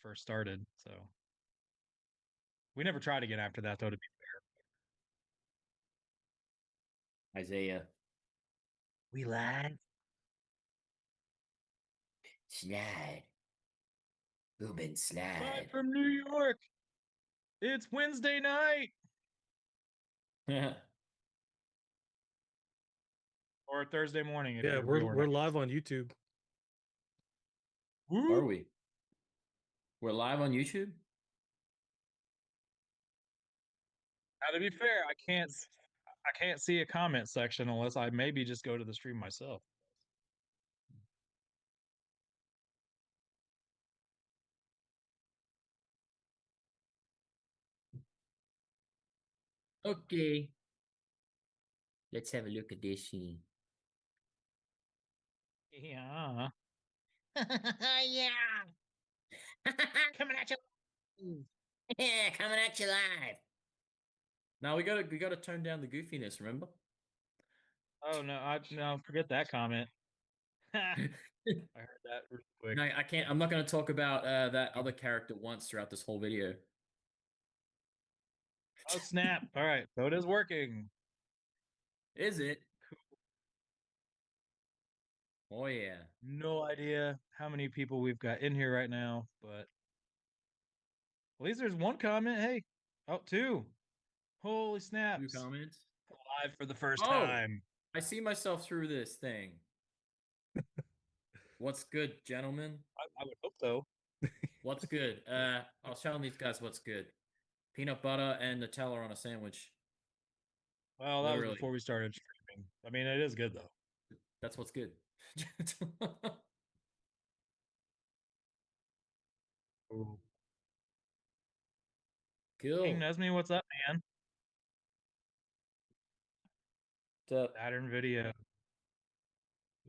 first started. So we never tried again after that, though. To be Isaiah. we live. Slide. Ruben Live slide. from New York. It's Wednesday night or Thursday morning. If Yeah, you're we're live on YouTube. Are we? We're live on YouTube? Now, to be fair, I can't see a comment section unless I maybe just go to the stream myself. Okay. Let's have a look at this scene. Yeah. Yeah. Coming at you. Yeah, coming at you live. Now we gotta tone down the goofiness, remember? Oh no, forget that comment. I heard that really quick. No, I can't. I'm not going to talk about that other character once throughout this whole video. Oh snap! All right, so it is working. Is it? Oh yeah. No idea how many people we've got in here right now, but at least there's one comment. Hey, oh, two. Holy Two snaps! comments. Live for the first Oh, time. I see myself through this thing. What's good, gentlemen? I would hope so. What's good? I'll show these guys what's good. Peanut butter and Nutella on a sandwich. Well, that was Literally. before we started streaming. I mean, it is good though. That's what's good. Ooh. Cool. King Nesme, what's up, man? What's up? Saturn Video.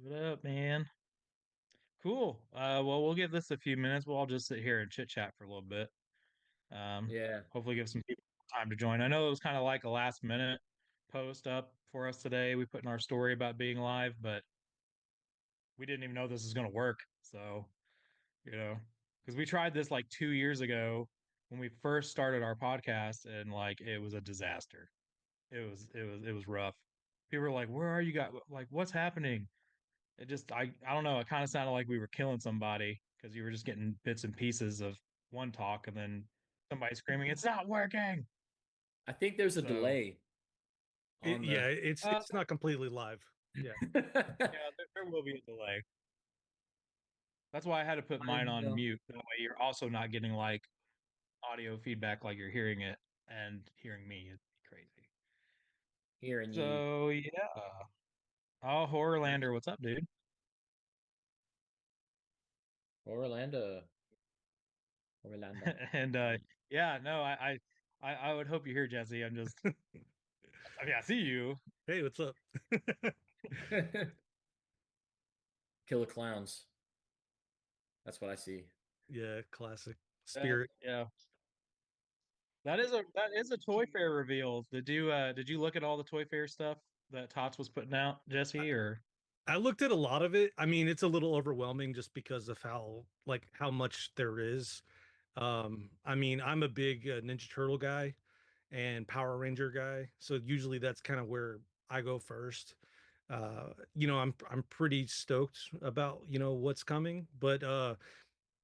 What up, man? Cool. Well, we'll give this a few minutes. We'll all just sit here and chit chat for a little bit. Yeah. Hopefully give some people time to join. I know it was kind of like a last minute post up for us today. We put in our story about being live, but we didn't even know this was going to work. So, because we tried this like 2 years ago when we first started our podcast, and like it was a disaster. It was rough. People were like, "Where are you guys? Like, what's happening?" I don't know. It kind of sounded like we were killing somebody because you were just getting bits and pieces of one talk, and then somebody screaming, "It's not working!" I think there's a So, delay on the. Yeah, it's not completely live. Yeah. yeah, there will be a delay. That's why I had to put mine on mute. That way, you're also not getting like audio feedback like you're hearing it and hearing me. It'd be crazy. Hearing you. So yeah. Oh, Horrorlander, what's up, dude? Orlando. And yeah, no, I would hope you're here, Jesse. I'm just I mean, I see you. Hey, what's up? Killer clowns. That's what I see. Yeah, classic spirit. Yeah. That is a Toy Fair reveal. Did you look at all the Toy Fair stuff that Tots was putting out, Jesse, or I looked at a lot of it. I mean, it's a little overwhelming just because of how much there is. I mean, I'm a big Ninja Turtle guy and Power Ranger guy, so usually that's kind of where I go first. I'm pretty stoked about what's coming, but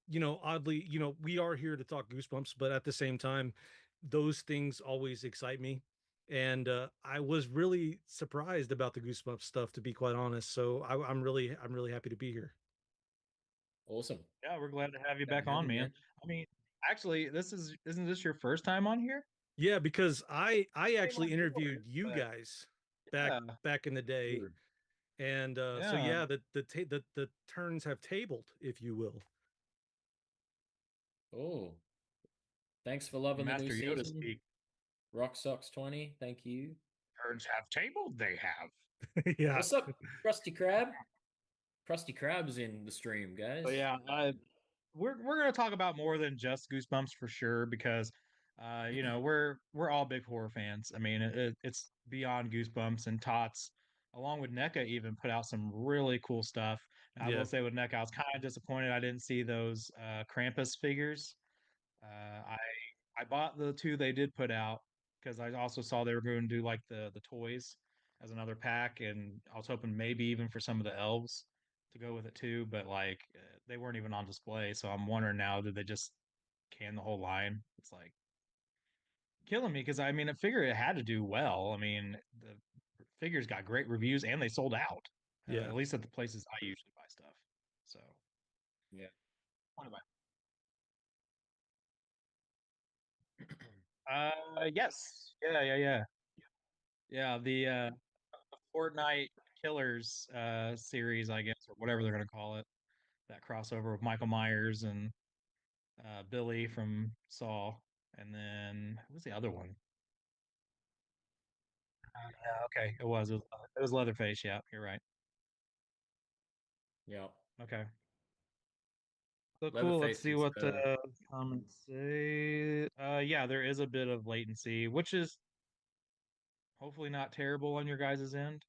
oddly, we are here to talk Goosebumps, but at the same time, those things always excite me. And I was really surprised about the Goosebumps stuff, to be quite honest. So I'm really happy to be here. Awesome. yeah, we're glad to have you Glad back to have on, you, man. I mean, actually, isn't this your first time on here? Yeah, because I Came on actually board, interviewed you but guys back yeah, back in the day, Sure. and so yeah. yeah, the turns have tabled, if you will. Oh, thanks for loving the new Master Yoda season. speak. Rock Sox 20. Thank you. Turns have tabled, they have. Yeah. What's up, Krusty Krab? Krusty Krab's in the stream, guys. But yeah, we're gonna talk about more than just Goosebumps for sure because we're all big horror fans. I mean, it's beyond Goosebumps, and Tots along with NECA even put out some really cool stuff. And I Yeah. will say with NECA, I was kind of disappointed I didn't see those Krampus figures. I bought the two they did put out because I also saw they were going to do like the toys as another pack, and I was hoping maybe even for some of the elves to go with it too. But like they weren't even on display, so I'm wondering now, did they just can the whole line? It's like killing me because I mean I figure it had to do well. I mean the figures got great reviews and they sold out. Yeah. At least at the places I usually buy stuff. So Yeah. what about? Yes, yeah. The Fortnite Killers series, I guess, or whatever they're gonna call it. That crossover with Michael Myers and Billy from Saw, and then what was the other one? Yeah, okay, it was Leatherface. Yeah, you're right. Yeah. Okay, so cool. Let's Leatherface see is what the comments say. Yeah, there is a bit of latency, which is hopefully not terrible on your guys' end.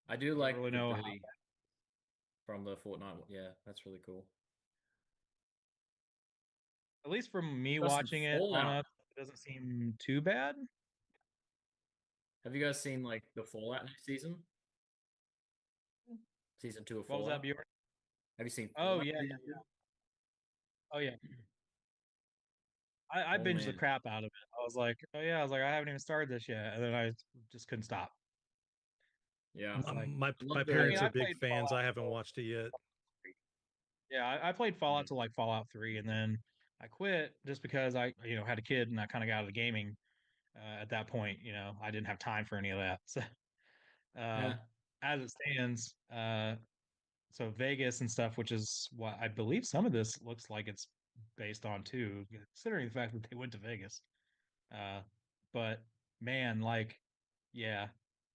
I do Don't like really the know how. Billy from the Fortnite. Yeah, that's really cool. At least from me Got some watching it on Fallout. up, it doesn't seem too bad. Have you guys seen like the Fallout next season? Season 2 of What was that, Fallout? viewer? Have you seen Oh Fallout yeah, season 2? oh yeah. I Oh binged the man. crap out of it. I was like, oh yeah, I was like, I haven't even started this yet, and then I just couldn't stop. Yeah. It's like, My I love my the I mean, parents are I big played fans. Fallout. I haven't watched it yet. Yeah, I played Fallout Mhm. to like Fallout 3, and then I quit just because I, had a kid and I kind of got out of the gaming at that point. I didn't have time for any of that. So, uh, Yeah. as it stands, so Vegas and stuff, which is what I believe some of this looks like it's based on too, considering the fact that they went to Vegas. Uh, but man, like, yeah.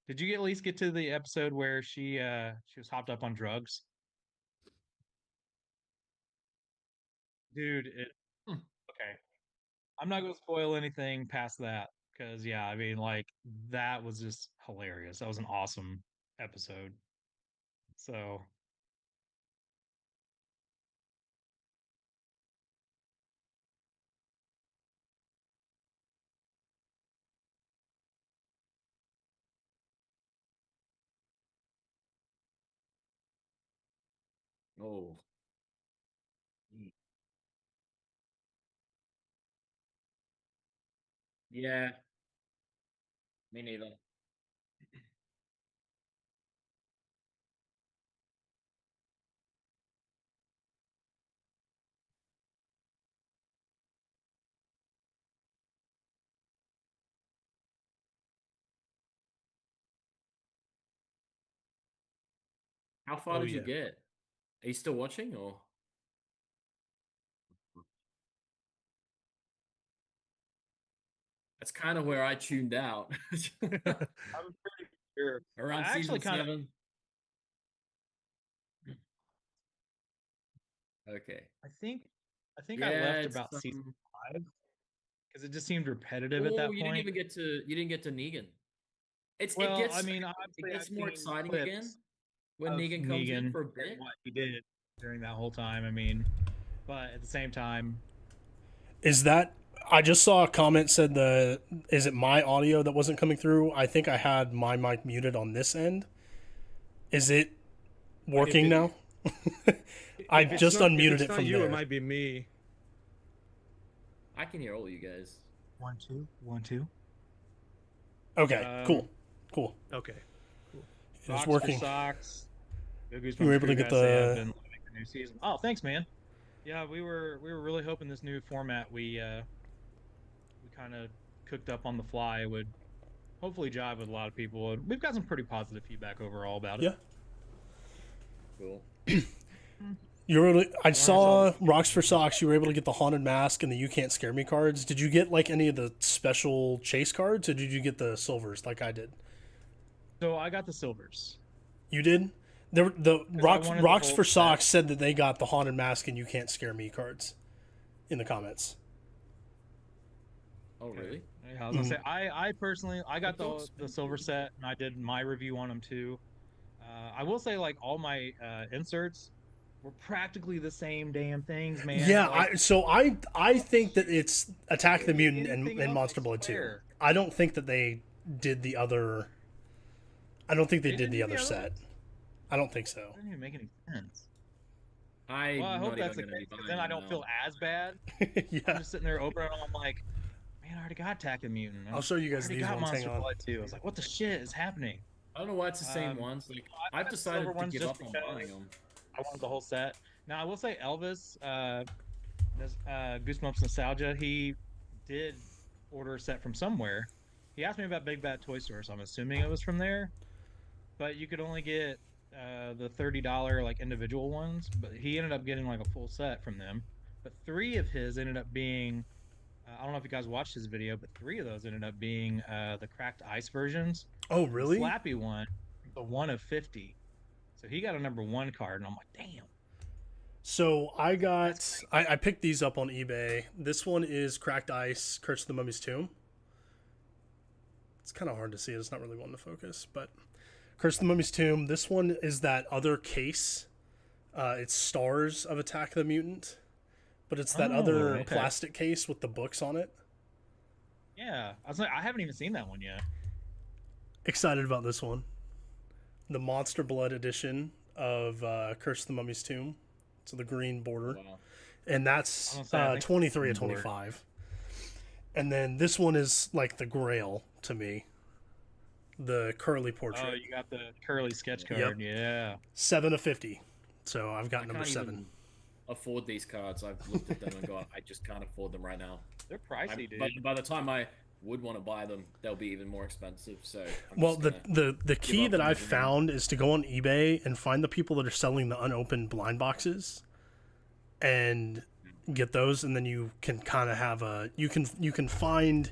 Did you at least get to the episode where she was hopped up on drugs? Dude, Hmm. okay. I'm not gonna spoil anything past that because yeah, I mean like that was just hilarious. That was an awesome episode. So Oh. Mm. Yeah. Me neither. How far Oh did you yeah. get? Are you still watching or? That's kind of where I tuned out. I'm pretty sure. I Around actually season kind of 7. Okay. I think I Yeah, left it's about season 5 because it just seemed repetitive at oh, that point. you didn't get to Negan. It Well, I gets mean, it obviously I've gets more seen exciting again clips when of Negan comes in Negan for a and bit. what he did during that whole time. I mean, but at the same time, Is that I just saw a comment said is it my audio that wasn't coming through? I think I had my mic muted on this end. Is it If working now? I just if unmuted it's it not from you, it there. might be me. I can hear all you guys. 1 2 1 2. Okay, Um, cool. Okay. Cool. It is Rocks for working. Socks. The You were Goosebumps able to Crew get guys say I've the been loving the new season. Oh, thanks, man. Yeah, we were really hoping this new format we kind of cooked up on the fly would hopefully jive with a lot of people. And we've got some pretty positive feedback overall about it. yeah. Cool. You were able to, I Learn some- saw Rocks for Socks. You were able to get the Haunted Mask and the You Can't Scare Me cards. Did you get like any of the special chase cards, or did you get the silvers like I did? So I got the silvers. You did. The Rocks wanted the Rocks whole for set. Socks said that they got the Haunted Mask and You Can't Scare Me cards in the comments. Oh, really? Yeah, I was gonna say I personally I got the silver set and I did my review on them too. I will say like all my inserts were practically the same damn things, man. Yeah, Like, I think that it's Attack the Mutant anything and else, Monster I Blood 2. swear. I don't think that they did the other. I don't think they did didn't the do other set. I don't think so. It doesn't even make any sense. I'm Well, I hope not that's the even going case, to be because buying then I them don't feel now. as bad. I'm Yeah, just sitting there opening them. I'm like, man, I already got Attack the Mutant. I'll show you I guys already these got ones. Hang Monster on. Blood 2. I was like, what the shit is happening? I don't know why it's the same ones. Like I've got decided silver to ones give just up on because buying them. I wanted the whole set. Now, I will say Elvis, Goosebumps Nostalgia, he did order a set from somewhere. He asked me about Big Bad Toy Store, so I'm assuming it was from there. But you could only get the $30 like individual ones, but he ended up getting like a full set from them. But three of his ended up being I don't know if you guys watched his video, but three of those ended up being the cracked ice versions. Oh, The really? Slappy one, the 1 of 50. So he got a #1 card, and I'm like, damn. So I picked these up on eBay. This one is Cracked Ice, Curse of the Mummy's Tomb. It's kind of hard to see. It's not really one to focus, but Curse of the Mummy's Tomb. This one is that other case. It's Stars of Attack of the Mutant, but it's that other okay. plastic case with the books on it. Yeah, I was like, I haven't even seen that one yet. Excited about this one. The Monster Blood edition of Curse of the Mummy's Tomb. So the green border. Wow. And that's I don't say, I think 23 it's of green border. 25. And then this one is like the grail to me. The curly portrait. Oh, you got the curly sketch Yep. card. Yeah. 7 of 50. So I've got I number can't 7. even afford these cards. I've looked at them and gone, I just can't afford them right now. They're pricey, dude. But by the time I would want to buy them, they'll be even more expensive. So I'm Well, just the key up that on I've everything. found is to go on eBay and find the people that are selling the unopened blind boxes and get those, and then you can kind of have you can find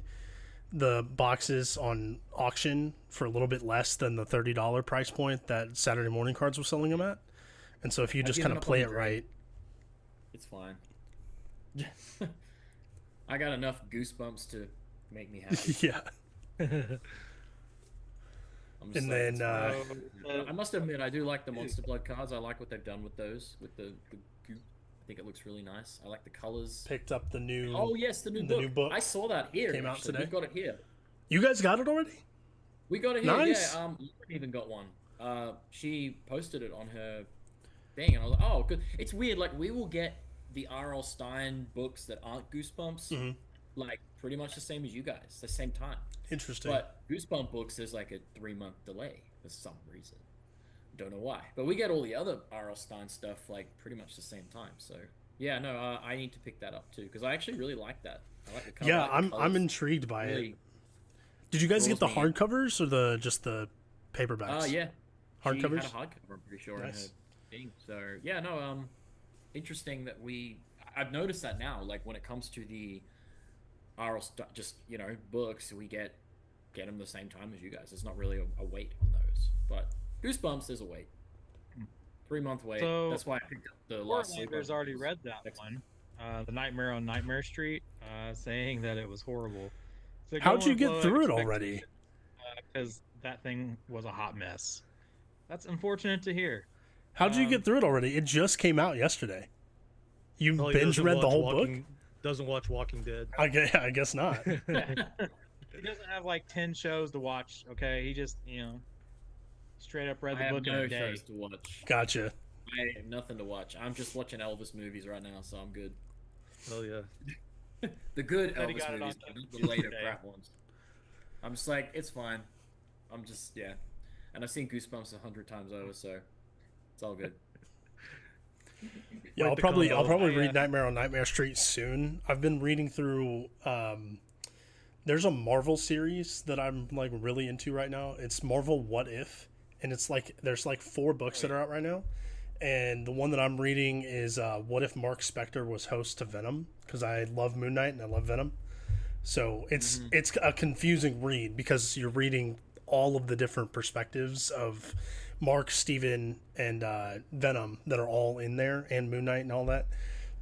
the boxes on auction for a little bit less than the $30 price point that Saturday Morning Cards was selling them at. And so if you I've just given kind of up play on it the right, It's fine. I got enough goosebumps to make me happy. yeah. I'm just And like, then it's fine. I must admit, I do like the Monster Blood cards. I like what they've done with those, with the goop. I think it looks really nice. I like the colors. picked up the new. Oh yes, the new book. I saw that here. Came out actually. today. We got it here. You guys got it already? We got it here. Nice. Yeah. Lauren even got one. She posted it on her thing, and I was like, oh, good. It's weird. Like we will get the R.L. Stein books that aren't Goosebumps, Mhm. like pretty much the same as you guys, the same time. Interesting. But Goosebump books, there's like a 3-month delay for some reason. Don't know why. But we get all the other R.L. Stein stuff like pretty much the same time. So yeah, no, I need to pick that up too because I actually really like that. I like the cover. Yeah, I like the I'm colors. intrigued by it. Really, Did you guys get the draws me in. hardcovers or just the paperbacks? yeah. Hardcovers? She had a hardcover, I'm pretty sure, Nice. in her thing. So yeah, no, interesting that I've noticed that now. Like when it comes to the RL stuff, just books, we get them the same time as you guys. There's not really a wait on those, but Goosebumps, there's a wait. 3-month wait. So, That's why I picked up the last. Portlander's already read that one. The Nightmare on Nightmare Street, saying that it was horrible. So How'd go you in get low through it expecting already? Because that thing was a hot mess. That's unfortunate to hear. How'd you get through it already? It just came out yesterday. You Well, he binge doesn't read the watch whole book? Doesn't watch Walking Dead. I guess not. He doesn't have like 10 shows to watch. Okay, he just straight up read I the have book in no a day. shows to watch. Gotcha. I have nothing to watch. I'm just watching Elvis movies right now, so I'm good. Oh yeah. The good Said he Elvis got it movies, on not the later Tuesday. crap ones. I'm just like, it's fine. I'm just, yeah. And I've seen Goosebumps 100 times over, so it's all good. Yeah, Like I'll the probably combo. read Nightmare on Nightmare Street soon. I've been reading through there's a Marvel series that I'm like really into right now. It's Marvel What If, and it's like there's like 4 books that are out right now. And the one that I'm reading is What If Mark Spector was host to Venom, because I love Moon Knight and I love Venom. So it's a confusing read because you're reading all of the different perspectives of Mark, Steven, and Venom that are all in there, and Moon Knight and all that.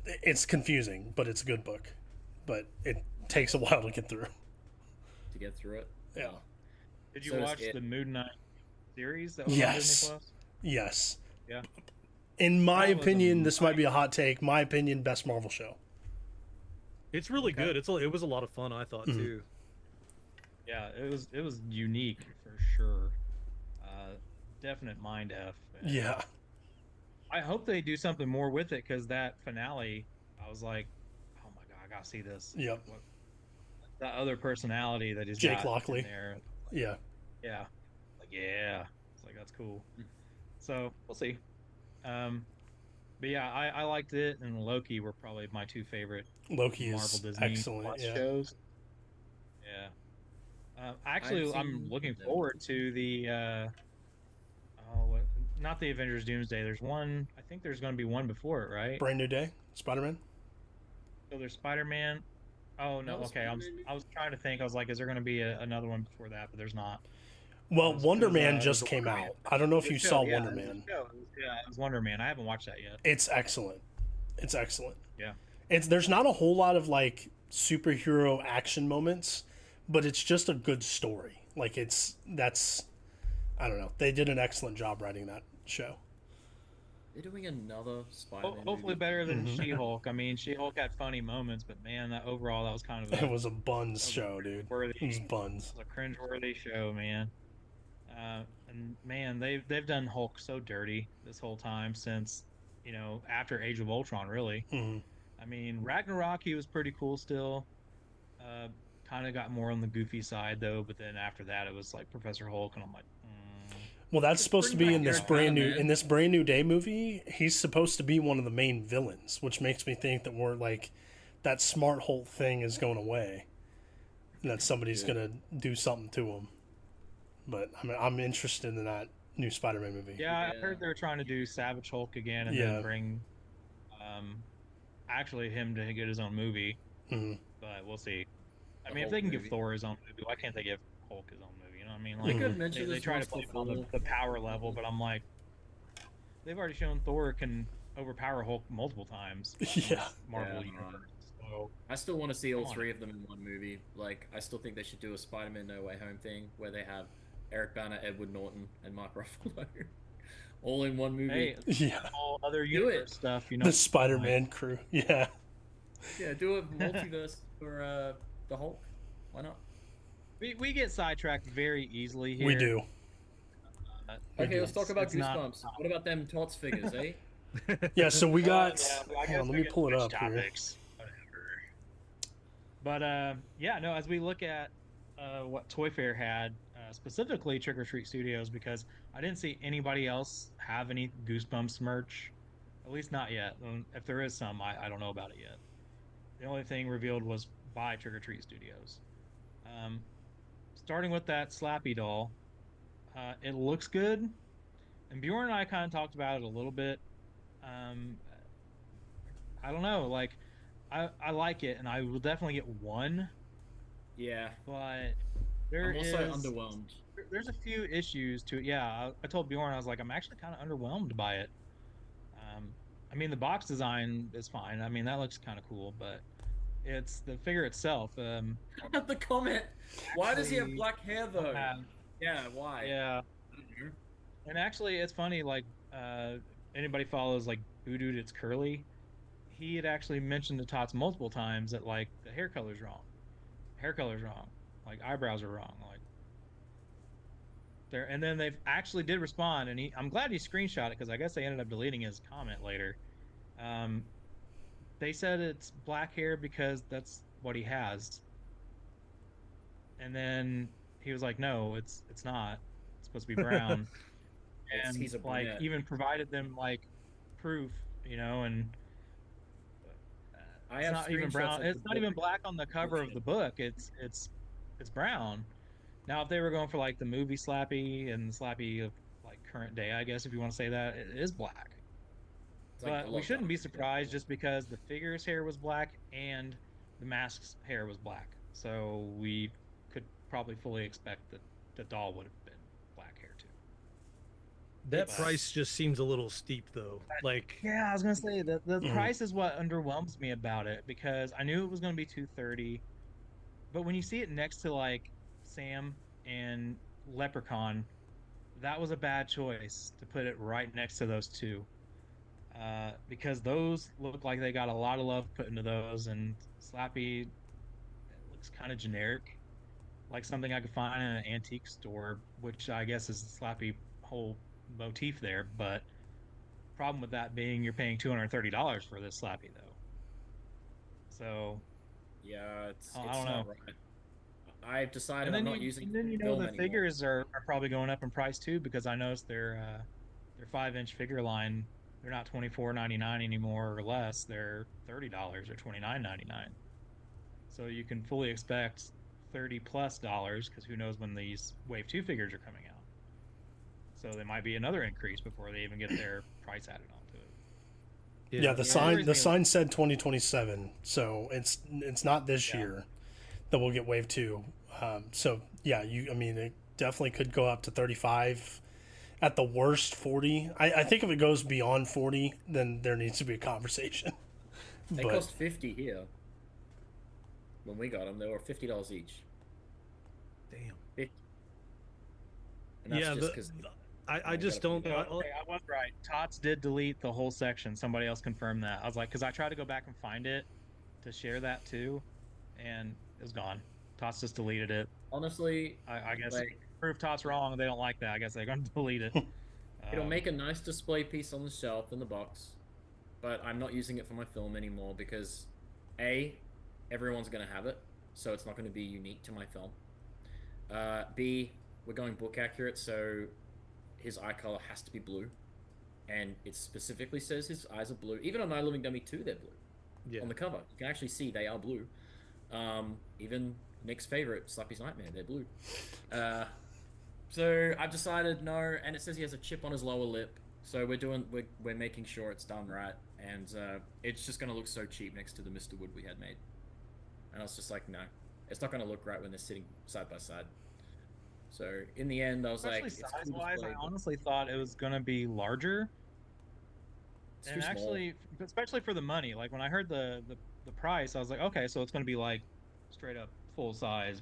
It's confusing, but it's a good book. But it takes a while to get through. To get through it. Yeah. Did you So does watch it. the Moon Knight series that was on Yes. Disney Plus? Yes. Yeah. In my That was opinion, a this might be a hot take. My opinion, best Marvel show. It's really Okay. good. It was a lot of fun, I thought too. Yeah, it was unique for sure. Definite mind f. And Yeah. I hope they do something more with it because that finale, I was like, oh my god, I gotta see this. Yep. What that other personality that he's Jake got Lockley. in there. Yeah. Yeah, like yeah, it's like that's cool. So we'll see. But yeah, I liked it, and Loki were probably my two favorite Loki Marvel is Disney excellent. Plus Yeah. shows. Yeah. Actually, I'm seen looking them. forward to the not the Avengers Doomsday. There's one. I think there's going to be one before it, right? Brand New Day, Spider-Man. So there's Spider-Man. Oh no, That was okay. Spider-Man? I was trying to think. I was like, is there going to be another one before that? But there's not. Well, Wonder Man there's just a came Wonder Man. out. I don't know if The you show, saw yeah, Wonder it was a Man. show. Yeah, it was Wonder Man. I haven't watched that yet. It's excellent. It's excellent. Yeah. There's not a whole lot of like superhero action moments, but it's just a good story. Like I don't know. They did an excellent job writing that show. They're doing another Spider-Man. Hopefully movie. better than Mhm. She-Hulk. I mean, She-Hulk had funny moments, but man, that overall that was kind of It was a buns show, dude. worthy. It was buns. It was a cringe-worthy show, man. And man, they've done Hulk so dirty this whole time since, after Age of Ultron, really. Mhm. I mean, Ragnarok, he was pretty cool still. Kind of got more on the goofy side though, but then after that, it was like Professor Hulk, and I'm like, Well, that's supposed to be bring in back this Eric brand Bana, new man. in this brand new day movie. He's supposed to be one of the main villains, which makes me think that we're like that smart Hulk thing is going away, and that somebody's gonna do something to him. But I mean, I'm interested in that new Spider-Man movie. yeah, I Yeah. heard they were trying to do Savage Hulk again, and Yeah. then bring, actually him to get his own movie. Mhm. But we'll see. I The mean, if Hulk they can give movie. Thor his own movie, why can't they give Hulk his own movie? You know what I mean? They Like could mention they this try to once play it on before. the power level, but I'm like, they've already shown Thor can overpower Hulk multiple times. in this Yeah. Marvel Yeah. universe. So I still want to see all Come on. three of them in one movie. Like, I still think they should do a Spider-Man No Way Home thing where they have Eric Bana, Edward Norton, and Mark Ruffalo all in one movie. hey, Yeah. all other Do it. universe stuff, The Spider-Man crew. Yeah. Yeah, do a multiverse for the Hulk. Why not? We get sidetracked very easily here. We do. We Okay, do. let's talk about It's not- Goosebumps. What about them Tots figures, eh? Yeah, so we got yeah, I hang guess on, let we me can pull it switch up here. topics. Whatever. But yeah, no, as we look at what Toy Fair had, specifically Trick or Treat Studios, because I didn't see anybody else have any Goosebumps merch, at least not yet. If there is some, I don't know about it yet. The only thing revealed was by Trick or Treat Studios. Starting with that Slappy doll, it looks good, and Bjorn and I kind of talked about it a little bit. I don't know, like I like it, and I will definitely get one, Yeah. but there I'm also is- underwhelmed. there's a few issues to it. Yeah, I told Bjorn, I was like, I'm actually kind of underwhelmed by it. I mean, the box design is fine. I mean, that looks kind of cool, but it's the figure itself. The comment. Why does he have Actually, black hair though? uh, Yeah, why? yeah, I don't know. and actually, it's funny. Like, anybody follows like Boo Dude, it's curly. He had actually mentioned to Tots multiple times that like the hair color's wrong, like eyebrows are wrong, like there. And then they've actually did respond, and I'm glad he screenshot it because I guess they ended up deleting his comment later. They said it's black hair because that's what he has, and then he was like, "No, it's not. It's supposed to be brown." And He's a like brunette. even provided them like proof, and I it's have not even screenshots brown. of It's the not even book. black on the cover of the book. It's brown. Now, if they were going for like the movie Slappy and Slappy of like current day, I guess if you want to say that, it is black. It's like But the we shouldn't lockdown. be surprised just because the figure's hair was black and the mask's hair was black. So we could probably fully expect that the doll would have been black hair too. That It's- price just seems a little steep though. Like Yeah, I was gonna say that the Mhm. price is what underwhelms me about it because I knew it was gonna be $230, but when you see it next to like Sam and Leprechaun, that was a bad choice to put it right next to those two. because those look like they got a lot of love put into those, and Slappy looks kind of generic, like something I could find in an antique store, which I guess is the Slappy whole motif there. But problem with that being you're paying $230 for this Slappy though. So Yeah, I it's don't know. not right. I've decided And I'm then not using and then film the anymore. figures are probably going up in price too because I noticed their 5-inch figure line, they're not $24.99 anymore or less. They're $30 or $29.99. So you can fully expect $30+ because who knows when these Wave 2 figures are coming out. So there might be another increase before they even get their price added onto it. Yeah, So the it kind of sign worries the me a little. sign said 2027, so it's not this Yeah. year that we'll get Wave 2. So yeah, I mean, it definitely could go up to 35, at the worst 40. I think if it goes beyond 40, then there needs to be a conversation. They But cost 50 here. When we got them, they were $50 each. Damn. 50. And that's Yeah, just because I we got just to put don't. it So, out. okay, I was right. Tots did delete the whole section. Somebody else confirmed that. I was like, because I tried to go back and find it to share that too, and it was gone. Tots just deleted it. Honestly, I guess like prove Tots wrong. They don't like that. I guess they're going to delete it. it'll Um, make a nice display piece on the shelf in the box, but I'm not using it for my film anymore because A, everyone's going to have it, so it's not going to be unique to my film. B, we're going book accurate, so his eye color has to be blue, and it specifically says his eyes are blue. Even on My Living Dummy 2, they're blue. Yeah. On the cover, you can actually see they are blue. Even Nick's favorite, Slappy's Nightmare, they're blue. So I've decided no, and it says he has a chip on his lower lip. So we're making sure it's done right, and it's just gonna look so cheap next to the Mr. Wood we had made. And I was just like, no, it's not gonna look right when they're sitting side by side. So in the end, I was especially like, it's size cool wise, display, I but honestly thought it was going to be larger. it's too And small. actually, especially for the money, like when I heard the price, I was like, okay, so it's going to be like straight up full size,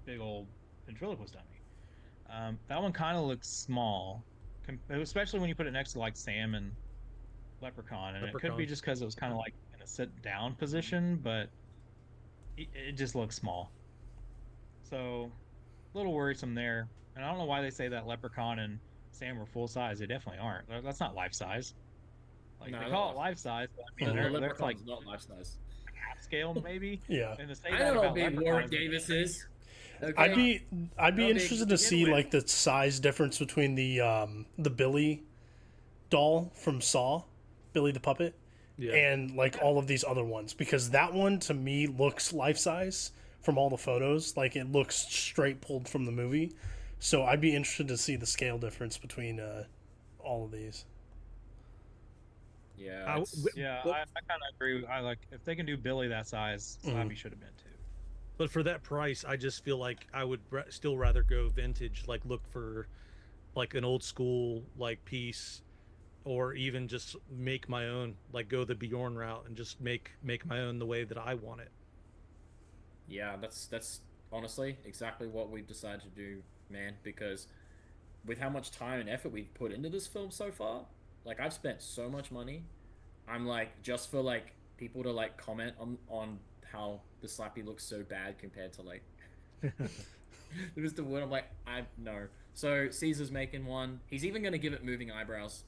big old ventriloquist dummy. That one kind of looks small, especially when you put it next to like Sam and Leprechaun, and it could be Leprechaun. just because it was kind of like in a sit down position, but it just looks small. So a little worrisome there. And I don't know why they say that Leprechaun and Sam were full size. They definitely aren't. That's not life size. Like No, they not call it life life size. size, but I mean The they're like Leprechaun's not life size. half scale maybe. yeah, And to say I that know how about big Leprechaun Warwick is Davis is. I'd Okay. be I'd be How big interested to to begin see with? like the size difference between the Billy doll from Saw, Billy the puppet, Yeah. and like all of these other ones, because that one to me looks life size from all the photos. Like it looks straight pulled from the movie. So I'd be interested to see the scale difference between all of these. Yeah, I, it's yeah, but, I kind of agree. I like if they can do Billy that size, Mhm. Slappy should have been too. but for that price, I just feel like I would still rather go vintage. Like look for like an old school like piece, or even just make my own. Like go the Bjorn route and just make my own the way that I want it. yeah, that's honestly exactly what we've decided to do, man, because with how much time and effort we've put into this film so far, like I've spent so much money. I'm like just for like people to like comment on how the Slappy looks so bad compared to like the Mr. Wood. I'm like, I no. So Caesar's making one. He's even gonna give it moving eyebrows.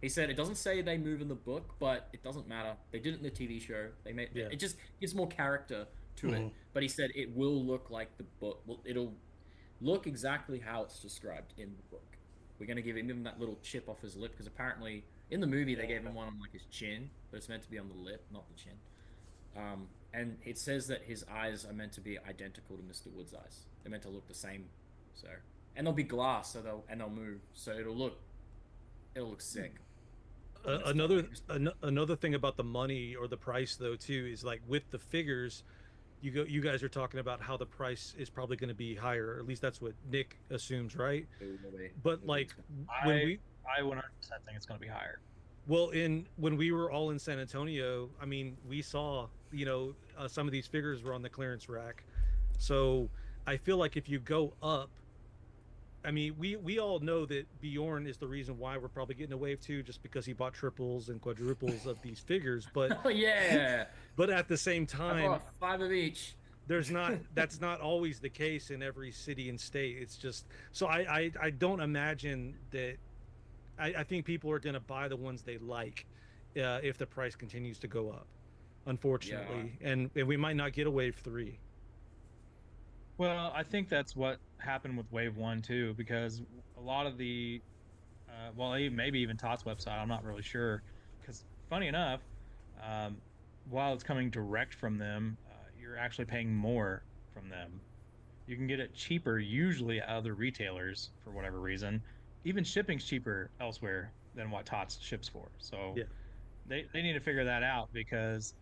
He said it doesn't say they move in the book, but it doesn't matter. They did it in the TV show. They made Yeah. it just gives more character to it. Mhm. But he said it will look like the book. Well, it'll look exactly how it's described in the book. We're gonna give him that little chip off his lip because apparently in the movie they gave him one on like his chin, but it's meant to be on the lip, not the chin. And it says that his eyes are meant to be identical to Mr. Wood's eyes. They're meant to look the same. So and they'll be glass, so they'll move, so it'll look sick. Another thing about the money or the price though too is like with the figures, you guys are talking about how the price is probably going to be higher. Or at least that's what Nick assumes, right? But like when I we I 100% think it's going to be higher. well in when we were all in San Antonio, I mean, we saw some of these figures were on the clearance rack. So I feel like if you go up I mean, we all know that Bjorn is the reason why we're probably getting a wave 2, just because he bought triples and quadruples of these figures. But Oh yeah, but at the same I time, bought 5 of each. that's not always the case in every city and state. It's just so I don't imagine that. I think people are going to buy the ones they like if the price continues to go up, unfortunately, and we might not get a wave 3. Well, I think that's what happened with Wave One too, because a lot of the, maybe even Todd's website, I'm not really sure. Because funny enough, um, while it's coming direct from them, you're actually paying more from them. You can get it cheaper usually at other retailers for whatever reason. Even shipping's cheaper elsewhere than what Tots ships for. So Yeah. they need to figure that out because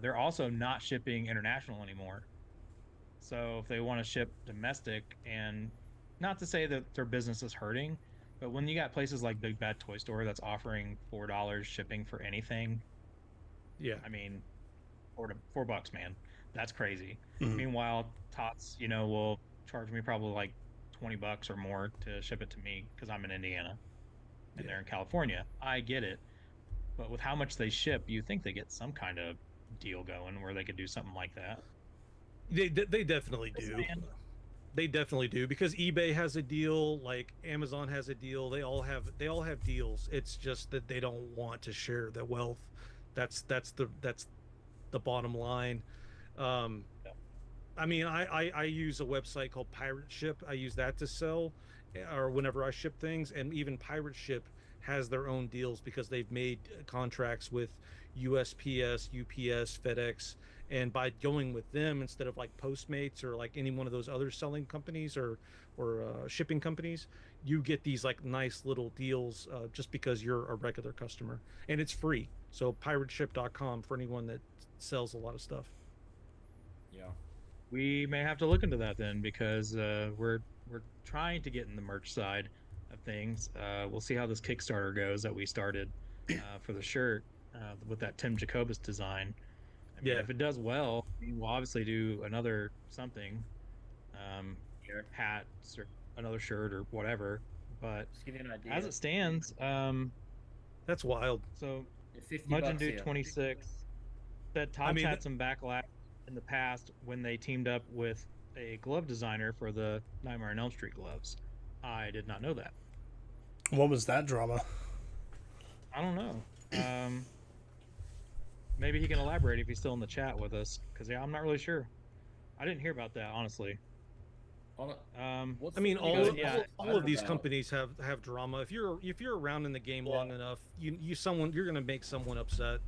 they're also not shipping international anymore. So if they want to ship domestic, and not to say that their business is hurting, but when you got places like Big Bad Toy Store that's offering $4 shipping for anything, Yeah. I mean, $4, man, that's crazy. Mhm. Meanwhile, Tots, will charge me probably like $20 or more to ship it to me because I'm in Indiana and they're in California. I get it, but with how much they ship, you think they get some kind of deal going where they could do something like that. They definitely do. They definitely do, because eBay has a deal, like Amazon has a deal. They all have deals. It's just that they don't want to share the wealth. That's the bottom line. Um, Yep. I mean, I use a website called Pirate Ship. I use that to sell, or whenever I ship things, and even Pirate Ship has their own deals because they've made contracts with USPS, UPS, FedEx, and by going with them instead of like Postmates or like any one of those other selling companies or shipping companies, you get these like nice little deals just because you're a regular customer, and it's free. So pirateship.com for anyone that sells a lot of stuff. Yeah. We may have to look into that then because we're trying to get in the merch side of things. We'll see how this Kickstarter goes that we started for the shirt with that Tim Jacobus design. I mean, Yeah. if it does well, we'll obviously do another something, Sure. hats or another shirt or whatever. But Just give you an idea. as it stands, That's wild. so $50 Mudgeon Dude here. 26 said I Todd's mean, had some backlash in the past when they teamed up with a glove designer for the Nightmare on Elm Street gloves. I did not know that. What was that drama? I don't know. Maybe he can elaborate if he's still in the chat with us, because I'm not really sure. I didn't hear about that, honestly. What's I mean, you guys all of these about? companies have drama. If you're around in the game long enough, you're gonna make someone upset.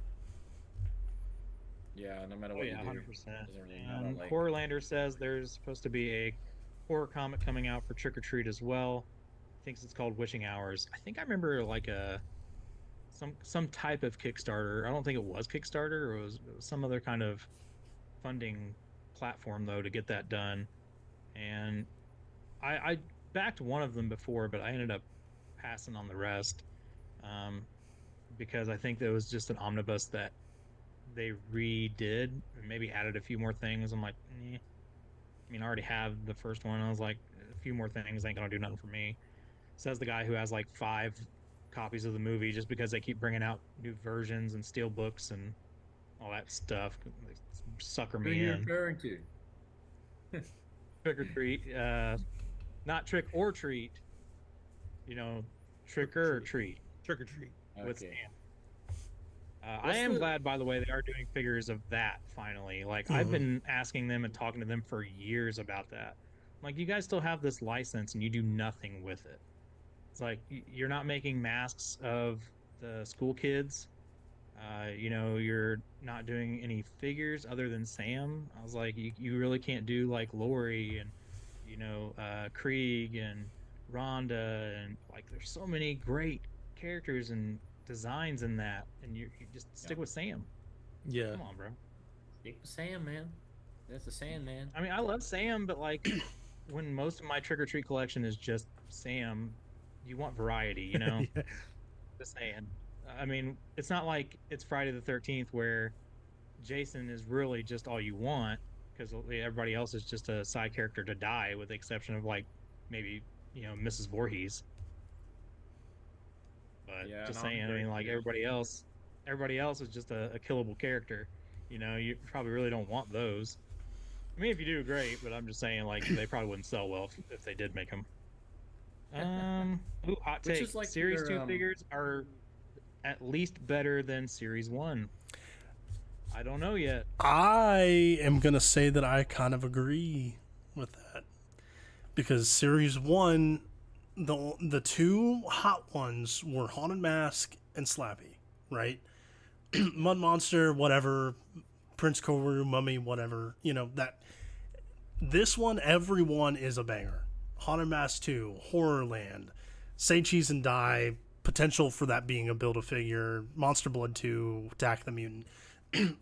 Yeah, no matter Oh what yeah, you do. 100%. Doesn't really matter, like- Corlander says there's supposed to be a horror comic coming out for Trick or Treat as well. Thinks it's called Witching Hours. I think I remember like some type of Kickstarter. I don't think it was Kickstarter, or it was some other kind of funding platform though to get that done. And I backed one of them before, but I ended up passing on the rest because I think there was just an omnibus that they redid and maybe added a few more things. I'm like, I mean, I already have the first one. I was like, a few more things ain't gonna do nothing for me. Says the guy who has like 5 copies of the movie just because they keep bringing out new versions and steel books and all that stuff. They sucker Who are me you in. referring to? Trick or treat, not trick or treat. Trick or treat Trick or treat. with Okay. Sam. I What's am the- glad, by the way, they are doing figures of that finally. Like, I've been asking them and talking to them for years about that. Like, you guys still have this license and you do nothing with it. It's like you're not making masks of the school kids. You're not doing any figures other than Sam. I was like, you really can't do like Lori and Krieg and Rhonda, and like there's so many great characters and designs in that, and you just stick with Sam. Yeah. Come on, bro. Stick with Sam, man. That's the Sandman. I mean, I love Sam, but like when most of my Trick or Treat collection is just Sam, you want variety, Yeah. Just saying. I mean, it's not like it's Friday the 13th where Jason is really just all you want, because everybody else is just a side character to die, with the exception of like maybe Mrs. Voorhees. But Yeah, just no, I'm saying, I very mean, like familiar. everybody else is just a killable character. You probably really don't want those. I mean, if you do, great. But I'm just saying, like, they probably wouldn't sell well if they did make them. Ooh, hot Which take. is like Series your 2 figures are at least better than Series 1. I don't know yet. I am gonna say that I kind of agree with that because Series One, the two hot ones were Haunted Mask and Slappy, right? Mud Monster, whatever, Prince Koru, Mummy, whatever. That this one, everyone is a banger. Haunted Mask 2, Horrorland, Say Cheese and Die, potential for that being a build a figure, Monster Blood 2, Attack the Mutant.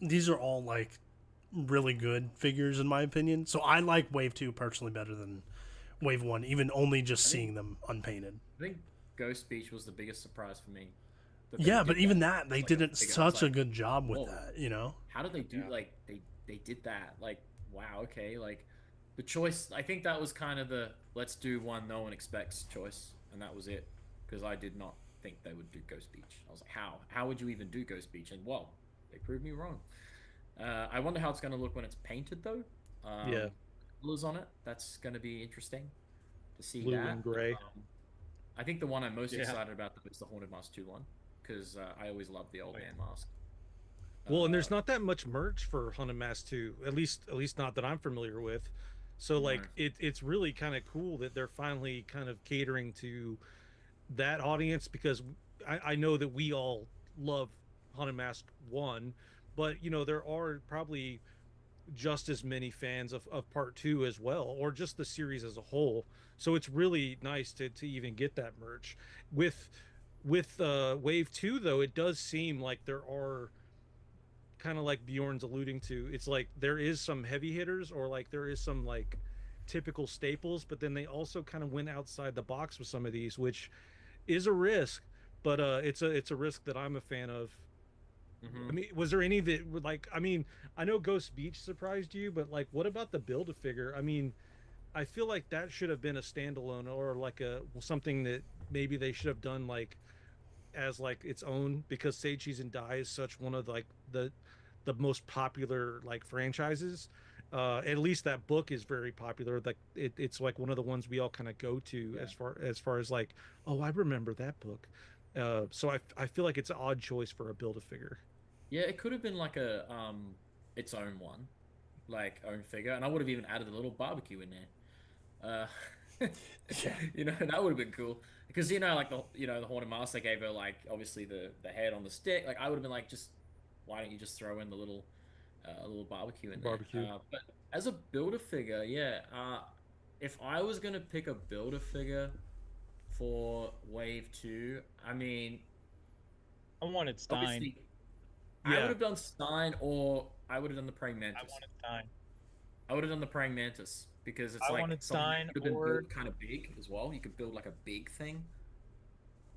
These are all like really good figures in my opinion. So I like Wave 2 personally better than Wave 1, even only just I think seeing them unpainted. I think Ghost Beach was the biggest surprise for me that they Yeah, but did even that. that, they It's like did a figure. I was such a like, good job with whoa, that. how did they do Yeah. like they did that? Like, wow, okay, like the choice. I think that was kind of the let's do one no one expects choice, and that was it. Because I did not think they would do Ghost Beach. I was like, how? How would you even do Ghost Beach? And well, they proved me wrong. I wonder how it's going to look when it's painted, though. Yeah, Colors on it. That's going to be interesting to see blue that. and gray. I think the one I'm most Yeah. excited about though, is the Haunted Mask 2 one because I always loved the old Oh, yeah. man mask. Well, and Uh, there's not that much merch for Haunted Mask 2, at least not that I'm familiar with. So no. like it's really kind of cool that they're finally kind of catering to that audience because I know that we all love Haunted Mask 1, but there are probably just as many fans of part 2 as well, or just the series as a whole. So it's really nice to even get that merch. With Wave 2 though, it does seem like there are kind of like Bjorn's alluding to. It's like there is some heavy hitters or like there is some like typical staples, but then they also kind of went outside the box with some of these, which is a risk, but it's a risk that I'm a fan of. I mhm. mean, was there any that would like? I mean, I know Ghost Beach surprised you, but like, what about the Build a Figure? I mean, I feel like that should have been a standalone or like a something that maybe they should have done like as like its own because Say Cheese and Die is such one of like the most popular like franchises. At least that book is very popular. Like it's like one of the ones we all kind of go to Yeah. as far as like, oh, I remember that book. So I feel like it's an odd choice for a Build a Figure. Yeah, it could have been like a its own one, like own figure, and I would have even added a little barbecue in there. Yeah. That would have been cool because like the Haunted Mask they gave her like obviously the head on the stick. Like I would have been like, just why don't you just throw in the little barbecue in there? Barbecue. But as a builder figure, yeah. If I was gonna pick a builder figure for Wave 2, I mean, I wanted Stein. obviously, I would Yeah, have done Stein or I would have done the Praying I Mantis. wanted Stein. I would have done the Praying Mantis because it's I like wanted something that Stein could have been or built kind of big as well. You could build like a big thing.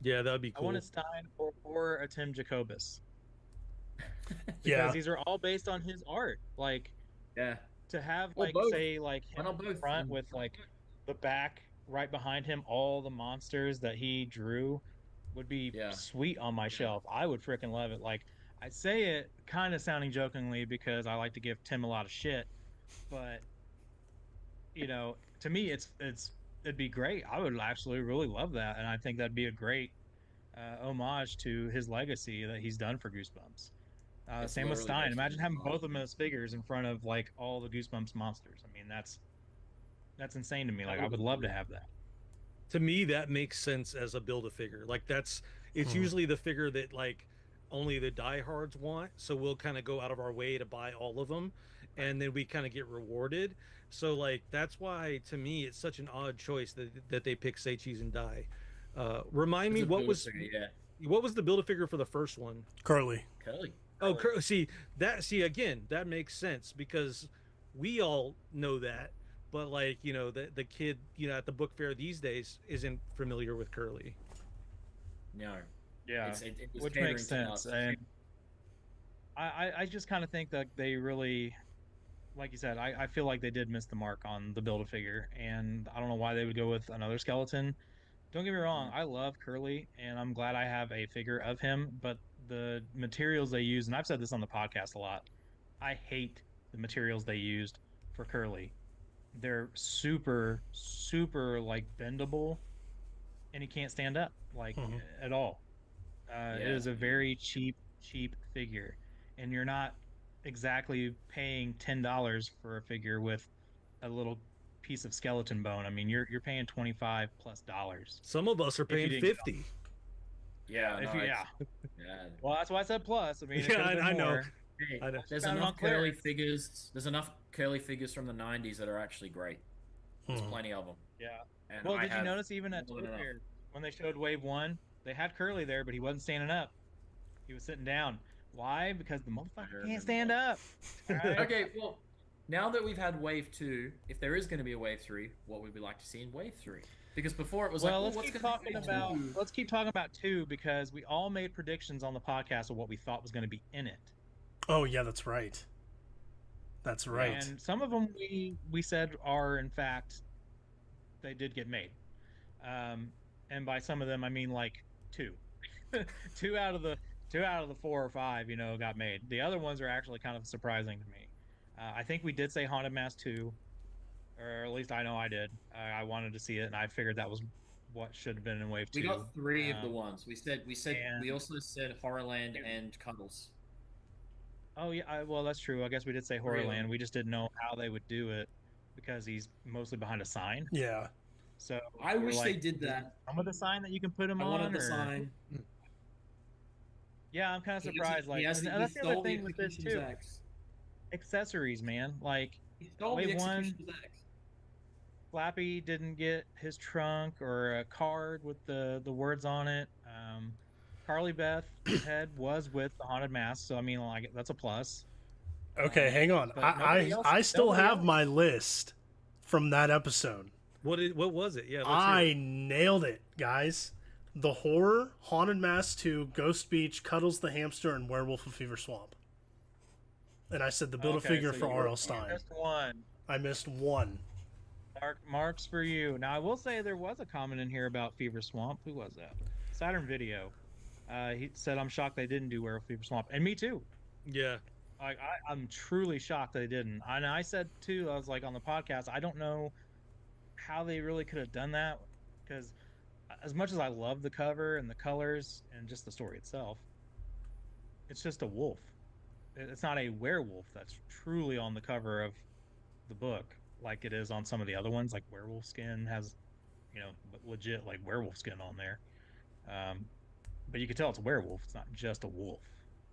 yeah, that'd be I wanted cool. Stein or a Tim Jacobus because Yeah. these are all based on his art. Like Yeah. to have Or like both. say like Why him not in the both? front with like the back right behind him, all the monsters that he drew would be Yeah. sweet on my shelf. I would freaking love it. Like I say it kind of sounding jokingly because I like to give Tim a lot of shit, but to me it'd be great. I would absolutely really love that, and I think that'd be a great homage to his legacy that he's done for Goosebumps. It's Same with literally Stein. based on Imagine his having art. both of them as figures in front of like all the Goosebumps monsters. I mean, that's insane to me. That Like would I have would been love to cool. have that. To me that makes sense as a Build a Figure. Like it's Hmm. usually the figure that like only the diehards want, so we'll kind of go out of our way to buy all of them, and then we kind of get rewarded. So like that's why to me it's such an odd choice that they pick Say Cheese and Die. Remind As me a builder figure, yeah. what was the Build a Figure for the first one? Curly. Curly. Oh, see again, that makes sense because we all know that, but like the kid at the book fair these days isn't familiar with Curly. No. Yeah, It was which catering makes to sense. us. And I just kind of think that they really like you said, I feel like they did miss the mark on the Build-A-Figure, and I don't know why they would go with another skeleton. Don't get me wrong, I love Curly, and I'm glad I have a figure of him, but the materials they use, and I've said this on the podcast a lot, I hate the materials they used for Curly. They're super, super like bendable, and he can't stand up like at all. It is a very cheap figure, and you're not exactly paying $10 for a figure with a little piece of skeleton bone. I mean, you're paying $25+. Some of us are paying 50. Yeah, if no, you, yeah. yeah. Well, that's why I said plus. I mean, it Yeah, could've been I know. more. Hey, I know. there's Kind of enough on curly clearance. figures. There's enough curly figures from the '90s that are actually great. There's plenty of them. Yeah. And Well, I did you have notice even at more than enough. Fair, when they showed Wave 1, they had Curly there, but he wasn't standing up. He was sitting down. Why? Because the motherfucker remember can't stand that. up. All right? Okay, well, now that we've had Wave 2, if there is going to be a Wave 3, what would we like to see in Wave 3? Because before it was Well, like, let's what's keep going to talking be about Wave 2? let's keep talking about 2 because we all made predictions on the podcast of what we thought was going to be in it. Oh yeah, that's right. That's right. And some of them we said are in fact they did get made. And by some of them I mean like 2. 2 out of the 4 or 5, got made. The other ones are actually kind of surprising to me. I think we did say Haunted Mask 2, or at least I know I did. I wanted to see it, and I figured that was what should have been in Wave 2. We got 3 of the ones. and- We also said Horrorland and Cuddles. Oh yeah, well that's true. I guess we did say Three of Horrorland. them. We just didn't know how they would do it because he's mostly behind a sign. Yeah. So I we're wish like, they did that. Some of the sign that you can put him I on. wanted the or- sign. Yeah, I'm kind of surprised. Like, he and that's the other stole the thing with this executioner's too. axe. Accessories, man. Like He stole the Wave 1, executioner's axe. Slappy didn't get his trunk or a card with the words on it. Carly Beth's head was with the Haunted Mask, so I mean, like that's a plus. Okay, hang on. but nobody else- I still nobody have else. my list from that episode. What was it? Yeah, let's hear I it. nailed it, guys. The Horror, Haunted Mask 2, Ghost Beach, Cuddles the Hamster, and Werewolf of Fever Swamp. And I said the Build-A-Figure so for you R.L. Stein. missed one. I missed one. Marks for you. Now I will say there was a comment in here about Fever Swamp. Who was that? Saturn Video. He said, "I'm shocked they didn't do Werewolf Fever Swamp," and me too. Yeah. Like I'm truly shocked they didn't. And I said too, I was like on the podcast, I don't know how they really could have done that because as much as I love the cover and the colors and just the story itself, it's just a wolf. It's not a werewolf that's truly on the cover of the book like it is on some of the other ones. Like Werewolf Skin has, legit like werewolf skin on there. But you can tell it's a werewolf. It's not just a wolf.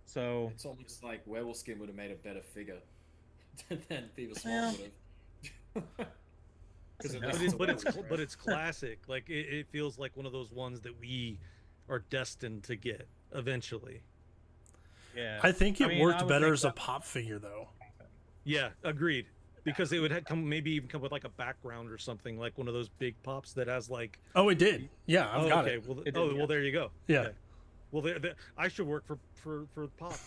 So It's almost like Werewolf Skin would have made a better figure than Fever Yeah. Swamp would have. That's it enough. looks But it's werewolf, right? but it's classic. Like it feels like one of those ones that we are destined to get eventually. yeah, I think it I mean, I worked would better think as a that- pop figure, though. Yeah, agreed. Because it would have maybe even come with like a background or something, like one of those big pops that has like. Oh, it did. Yeah, I've got okay. it. Well, It did, well, yeah. there you go. Yeah. Okay. Well, I should work for pop.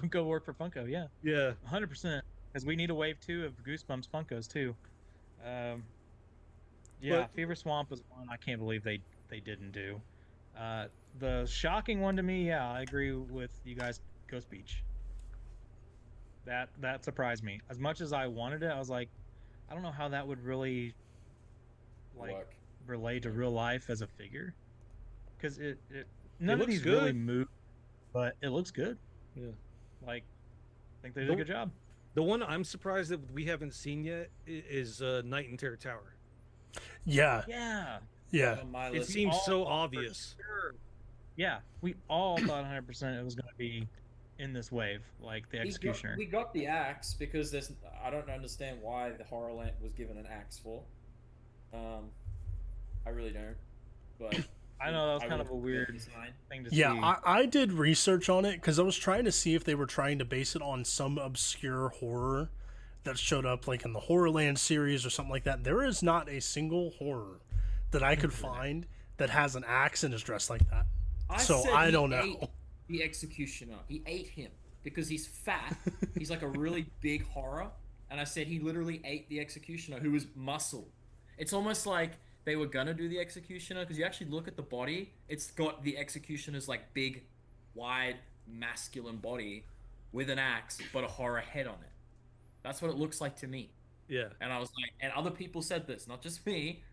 Go work for Funko. Yeah. Yeah. 100%, because we need a wave 2 of Goosebumps Funkos too. Yeah, But- Fever Swamp was one I can't believe they didn't do. The shocking one to me, yeah, I agree with you guys. Ghost Beach. That surprised me. As much as I wanted it, I was like, I don't know how that would really like Work. relate to real life as a figure, because none of looks these really good. move, but it looks good. Yeah. Like, I think they did The- a good job. The one I'm surprised that we haven't seen yet is Night in Terror Tower. Yeah, Yeah. yeah. On my It list. seems all so for obvious. sure. Yeah, we all thought 100% it was going to be in this wave, like the Executioner. We got the axe because I don't understand why the Horrorland was given an axe for. I really don't. But I know that was I kind of a would weird design. thing to see. Yeah, I did research on it because I was trying to see if they were trying to base it on some obscure horror that showed up like in the Horrorland series or something like that. There is not a single horror that I could find that has an axe and is dressed like that. So said I he don't ate know. The Executioner. He ate him. because he's fat. He's like a really big horror. And I said he literally ate the executioner, who was muscle. It's almost like they were gonna do the executioner because you actually look at the body. It's got the executioner's like big, wide, masculine body with an axe, but a horror head on it. That's what it looks like to me. Yeah. And I was like, and other people said this, not just me.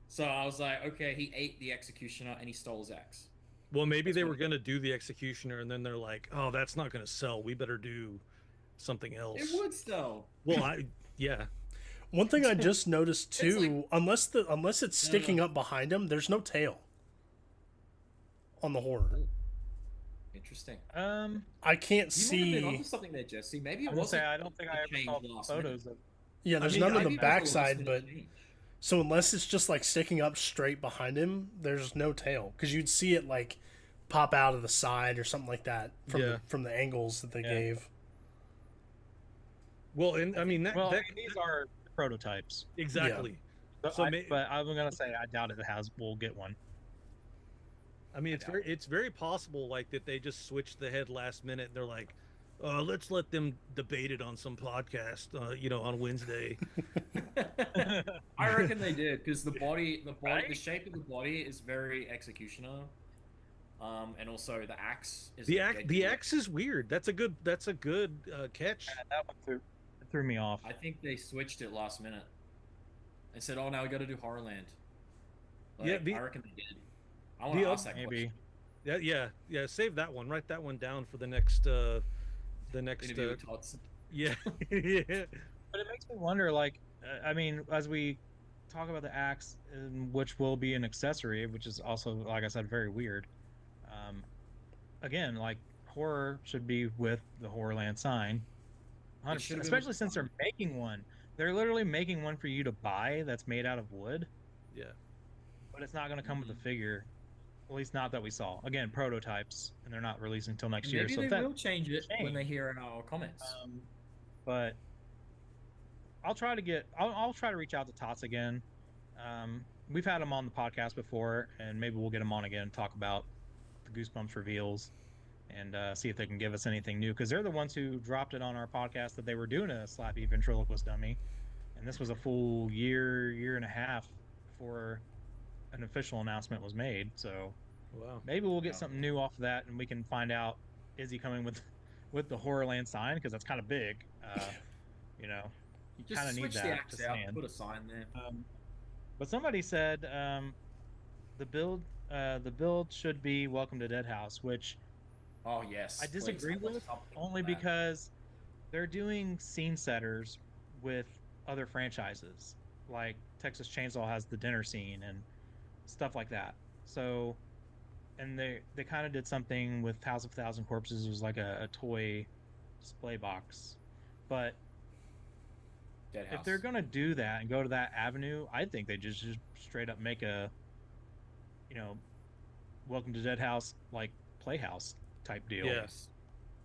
So I was like, okay, he ate the executioner and he stole his axe. Well, maybe That's they what were it- going to do the executioner, and then they're like, "Oh, that's not going to sell. We better do something else." It would sell. Well, yeah. One thing I just noticed too, like- unless it's sticking up behind him, there's no tail on the horror. Interesting. I can't You might have been see. onto something there, Jesse. Maybe it I will say wasn't. I don't think I ever change saw last photos minute. of. Yeah, there's mean, none on Maybe the it was a last backside, minute but change. so unless it's just like sticking up straight behind him, there's no tail because you'd see it like pop out of the side or something like that from the angles that they gave. Well, and I mean These are prototypes. exactly. But, So but I'm gonna say I doubt it we'll get one. I mean, it's very possible like that they just switched the head last minute. And they're like, let's let them debate it on some podcast, on Wednesday. I reckon they did because the Right? the shape of the body is very executioner, and also the axe is The like axe, dead the to axe is weird. That's a good catch. And that one threw me off. I think they switched it last minute and said, "Oh, now we got to do Horrorland." Yeah, I reckon they did. I want to ask that Maybe. question. Yeah. Save that one. Write that one down for the next. Interview with Tots. Yeah. But it makes me wonder, like, I mean, as we talk about the axe, which will be an accessory, which is also, like I said, very weird. Again, like, horror should be with the Horrorland sign. 100%, should've been especially with since they're making one. They're literally making one for you to buy that's made out of wood, Yeah. but it's not going to come with a figure. At least not that we saw. Again, prototypes, and they're not releasing until next year. Maybe So they if that will change it when change. they hear our comments. But I'll try to reach out to Tots again. We've had him on the podcast before, and maybe we'll get him on again and talk about the Goosebumps reveals and see if they can give us anything new, because they're the ones who dropped it on our podcast that they were doing a Slappy ventriloquist dummy, and this was a full year and a half before an official announcement was made. So Wow. maybe we'll get something new off of that, and we can find out, is he coming with the Horrorland sign, because that's kind of big. You Just kind of need switch that the to axe out, stand. put a sign there. But somebody said the build should be Welcome to Dead House, which Oh yes. I please, disagree I'd like with, something only like that. because they're doing scene setters with other franchises, like Texas Chainsaw has the dinner scene and stuff like that. So, and they kind of did something with House of Thousand Corpses. It was like a toy display box. But Dead if House. they're gonna do that and go to that avenue, I think they just straight up make a, Welcome to Dead House like Playhouse type deal. Yeah. Yes.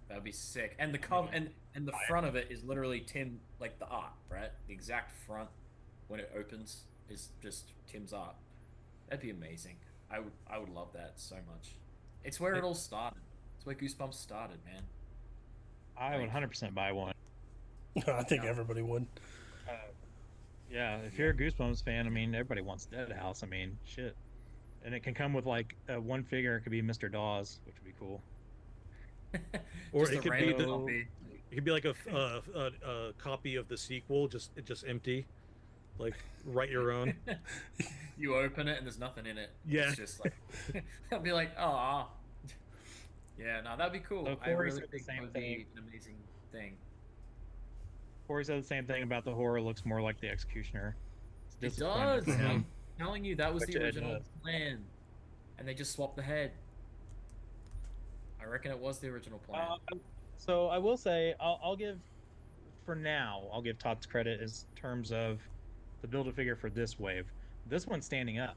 That'd be sick. And the cover and the front of it is literally Tim, like the art, right? The exact front when it opens is just Tim's art. That'd be amazing. I would love that so much. It's where it all started. It's where Goosebumps started, man. I would 100% buy one. I think everybody would. Yeah, if you're a Goosebumps fan, I mean, everybody wants Dead House. I mean, shit. And it can come with like one figure. It could be Mr. Dawes, which would be cool. Or Just it a could be random the zombie. it could be like a copy of the sequel, just empty, like write your own. You open it and there's nothing in it. Yeah. It's just like I'd be like, oh. Yeah, no, that'd be cool. So I Corey really said the think same that would be thing. an amazing thing. Corey said the same thing about the horror. Looks more like the Executioner. It's It disappointment does. for him. I'm telling you, that was Which the it original does. plan, and they just swapped the head. I reckon it was the original plan. So I will say, I'll give, for now, I'll give Todd's credit in terms of the Build-A-Figure for this wave. This one's standing up.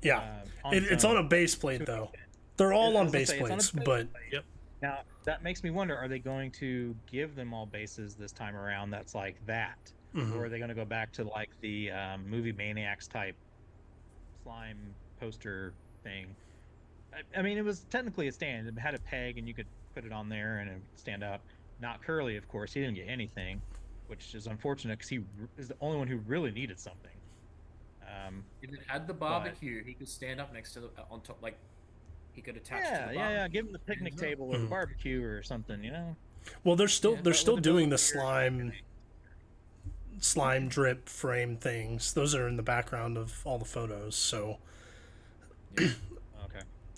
Yeah, it's its on own. a base plate though. They're all I on was gonna base say, it's on a plates, base but plate. Now, that makes me wonder, are they going to give them all bases this time around that's like that? Mhm. Or are they going to go back to like the movie Maniacs type slime poster thing? I mean, it was technically a stand. It had a peg and you could put it on there and it would stand out. Not Curly, of course. He didn't get anything, which is unfortunate because he is the only one who really needed something. If it had the barbecue, he could stand up next to the on top, like he could attach to the barbecue. Yeah. Give him the picnic table or the barbecue or something, you know. Well, they're still doing the figure, slime drip frame things. Those are in the background of all the photos, so Okay.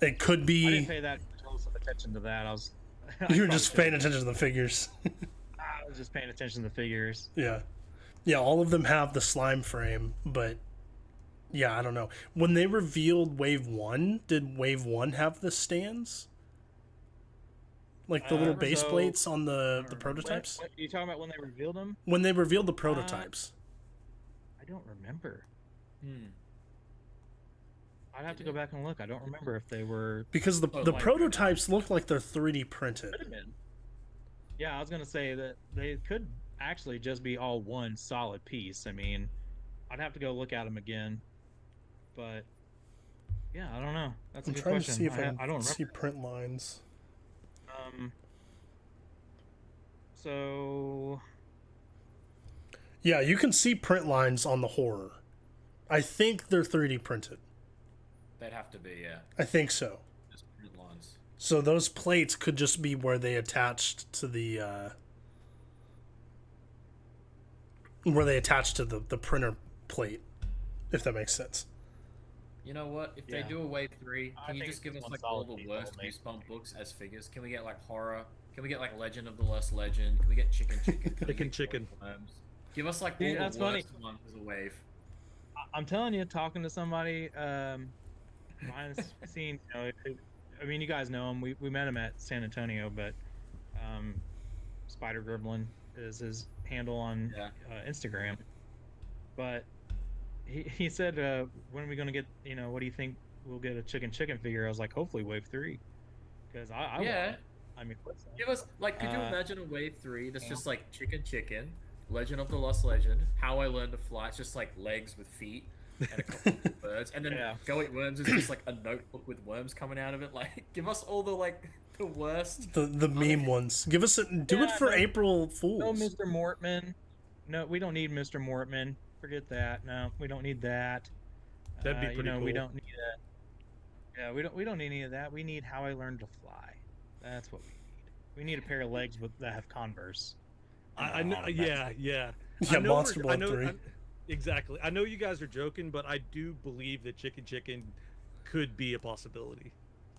it could I be. didn't pay that close attention to that. You were just paying attention to the figures. I was just paying attention to the figures. Yeah, all of them have the slime frame, but yeah, I don't know. When they revealed Wave 1, did Wave 1 have the stands? Like the little base plates on the prototypes? What, are you talking about when they revealed them? When they revealed the prototypes. I don't remember. I'd have to go back and look. I don't remember if they were... Because the prototypes look like they're 3D printed. Could have been. Yeah, I was going to say that they could actually just be all one solid piece. I mean, I'd have to go look at them again. But, yeah, I don't know. That's a good question. I'm trying to see if I don't remember. see print lines. So... Yeah, you can see print lines on the horror. I think they're 3D printed. They'd have to be, yeah. I think so. Just print lines. So those plates could just be where they attached to the the printer plate, if that makes sense. You know what? If they do a Wave 3, can you just give us like all the worst Goosebumps books as figures? Can we get like horror? Can we get like Legend of the Lost Legend? Can we get Chicken? Chicken. Give us like all the worst ones as a wave. I'm telling you, talking to somebody, behind the scenes, you know, I mean, you guys know him. We met him at San Antonio, but Spider Gremlin is his handle on Instagram. But he said, when are we going to get, you know, what do you think we'll get a chicken figure? I was like, hopefully Wave 3. Because I want it. I mean, give us, like, could you imagine a Wave 3 that's just like Chicken, Legend of the Lost Legend, How I Learned to Fly. It's just like legs with feet and a couple of birds, and then Go Eat Worms is just like a notebook with worms coming out of it. Like, give us all the like the worst, the meme ones. Give us it for April Fools. No, Mr. Mortman. No, we don't need Mr. Mortman. Forget that. No, we don't need that. That'd be pretty cool. We don't need that. Yeah, we don't need any of that. We need How I Learned to Fly. That's what we need. We need a pair of legs that have Converse. I know. Yeah. Yeah, Monster Blood 3. Exactly. I know you guys are joking, but I do believe that Chicken could be a possibility.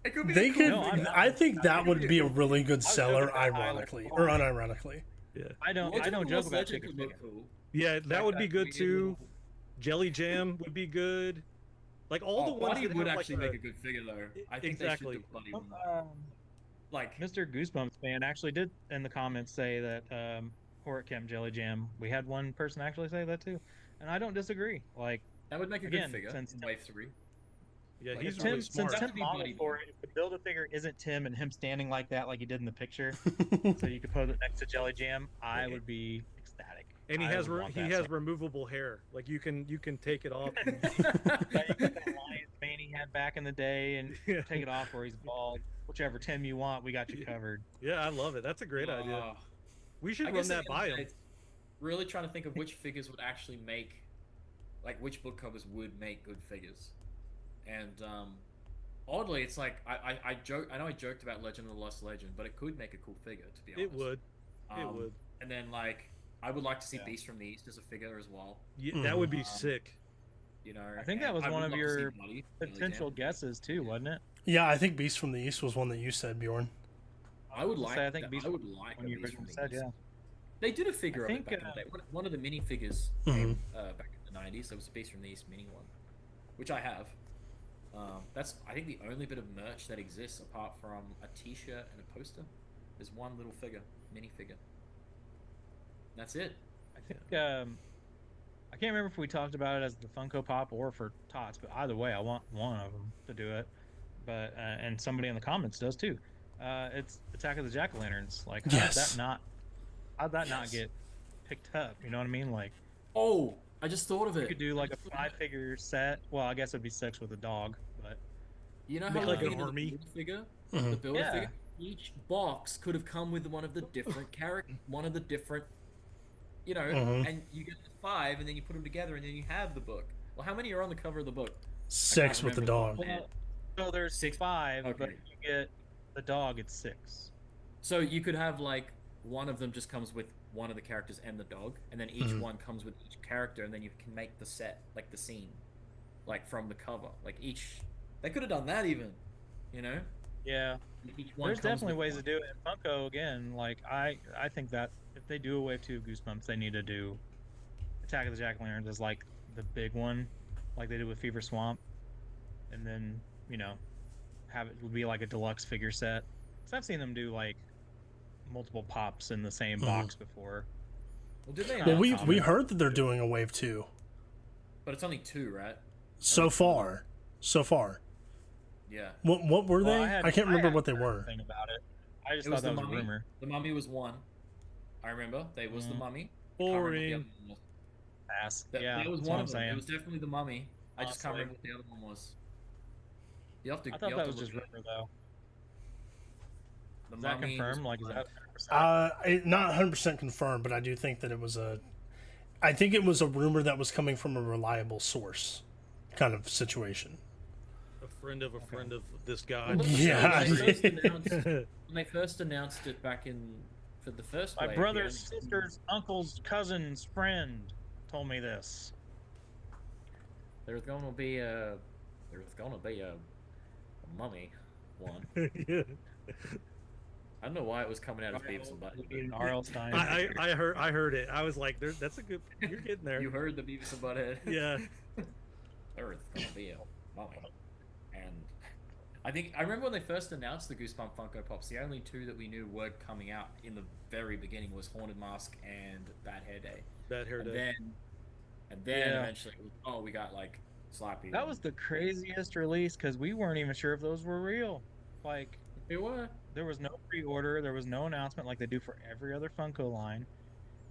It could be. They could. I think that would be a really good seller, ironically or unironically. Yeah. I don't joke about Chicken. Cool. Yeah, that would be good too. Jelly Jam would be good. Like all the ones Buddy that would have, actually like, make a good figure though. I think exactly. they should do Buddy one. Like Mr. Goosebumps fan actually did in the comments say that Horror Camp Jelly Jam. We had one person actually say that too, and I don't disagree. Like that would make a good figure in Wave 3. Yeah, like, he's Tim, really smart. Since Tim modeled for it, if the Build-A-Figure isn't Tim and him standing like that, like he did in the picture, so you could pose it next to Jelly Jam, I would be ecstatic. And he has removable hair. Like you can take it off. You get that lion's mane he had back in the day and take it off where he's bald. Whichever Tim you want, we got you covered. Yeah, I love it. That's a great idea. We should run that by him. Really trying to think of which figures would actually make, like which book covers would make good figures. And oddly, it's like I know I joked about Legend of the Lost Legend, but it could make a cool figure, to be honest. It would. It would. And then like I would like to see Beast from the East as a figure as well. Yeah, that would be sick. You know, I think that was one of your potential guesses too, wasn't it? Yeah, I think Beast from the East was one that you said, Bjorn. I would like. I think Beast. I would like when you originally said, yeah. They did a figure of it back in the day. One of the mini figures came back in the 90s. There was a Beast from the East mini one, which I have. That's I think the only bit of merch that exists apart from a T-shirt and a poster. There's one little figure, mini figure. That's it. I think I can't remember if we talked about it as the Funko Pop or for Tots, but either way, I want one of them to do it. But and somebody in the comments does too. It's Attack of the Jack-O-Lanterns. Like, how'd that not get picked up? You know what I mean? Like, oh, I just thought of it. You could do like a 5-figure set. Well, I guess it'd be 6 with a dog, but you know how like an army figure, the builder figure. each box could have come with one of the different Mhm. and you get the 5, and then you put them together, and then you have the book. Well, how many are on the cover of the book? I can't 6 with the remember off dog. the top of my head. So there's 6. 5, but Okay. if you get the dog, it's 6. So you could have like one of them just comes with one of the characters and the dog, and then each Mhm. one comes with each character, and then you can make the set, like the scene, like from the cover. Like each, they could have done that even, you know? Yeah. Each one There's comes definitely with ways one. to do it. And Funko, again, like I think that if they do a wave 2 of Goosebumps, they need to do Attack of the Jack-o'-lanterns as like the big one, like they did with Fever Swamp, and then have it be like a deluxe figure set. Because I've seen them do like multiple pops in the same box before. Well, did they? Well, Well, announce we it? heard that they're doing a wave 2 But it's only 2, right? so far. So far. Yeah. What were they? Well, I can't remember hadn't what they heard were. anything about it. I just It thought was that the was a mummy. rumor. The mummy was 1. I remember. They was the Mhm. mummy. I can't remember what the Boring. other one was. Pass. That, Yeah, that was that's one what I'm of them. It saying. was definitely the mummy. I just can't Honestly. remember what the other one was. You have to. I thought you that have was to just look it up. rumor though. The Is that mummy confirmed? was Like, is one. that 100%? Not 100% confirmed, but I do think that it was I think it was a rumor that was coming from a reliable source, kind of situation. A friend of a friend of this guy. Well, Yeah. when they first announced it back in for the first My wave, brother's, yeah, sister's, uncle's, cousin's friend told me this. there's gonna be a mummy one. Yeah. I don't know why it was coming out as Beavis and Butthead. Arlstein. I heard it. I was like, that's a good. You're getting there. You heard the Beavis and Butthead. Yeah. There's gonna be a mummy, and I remember when they first announced the Goosebump Funko Pops. The only 2 that we knew were coming out in the very beginning was Haunted Mask and Bad Hair Day. Bad hair And day. then Yeah. eventually, we got like Slappy. That was the craziest release because we weren't even sure if those were real. Like, They were. there was no pre-order, there was no announcement like they do for every other Funko line.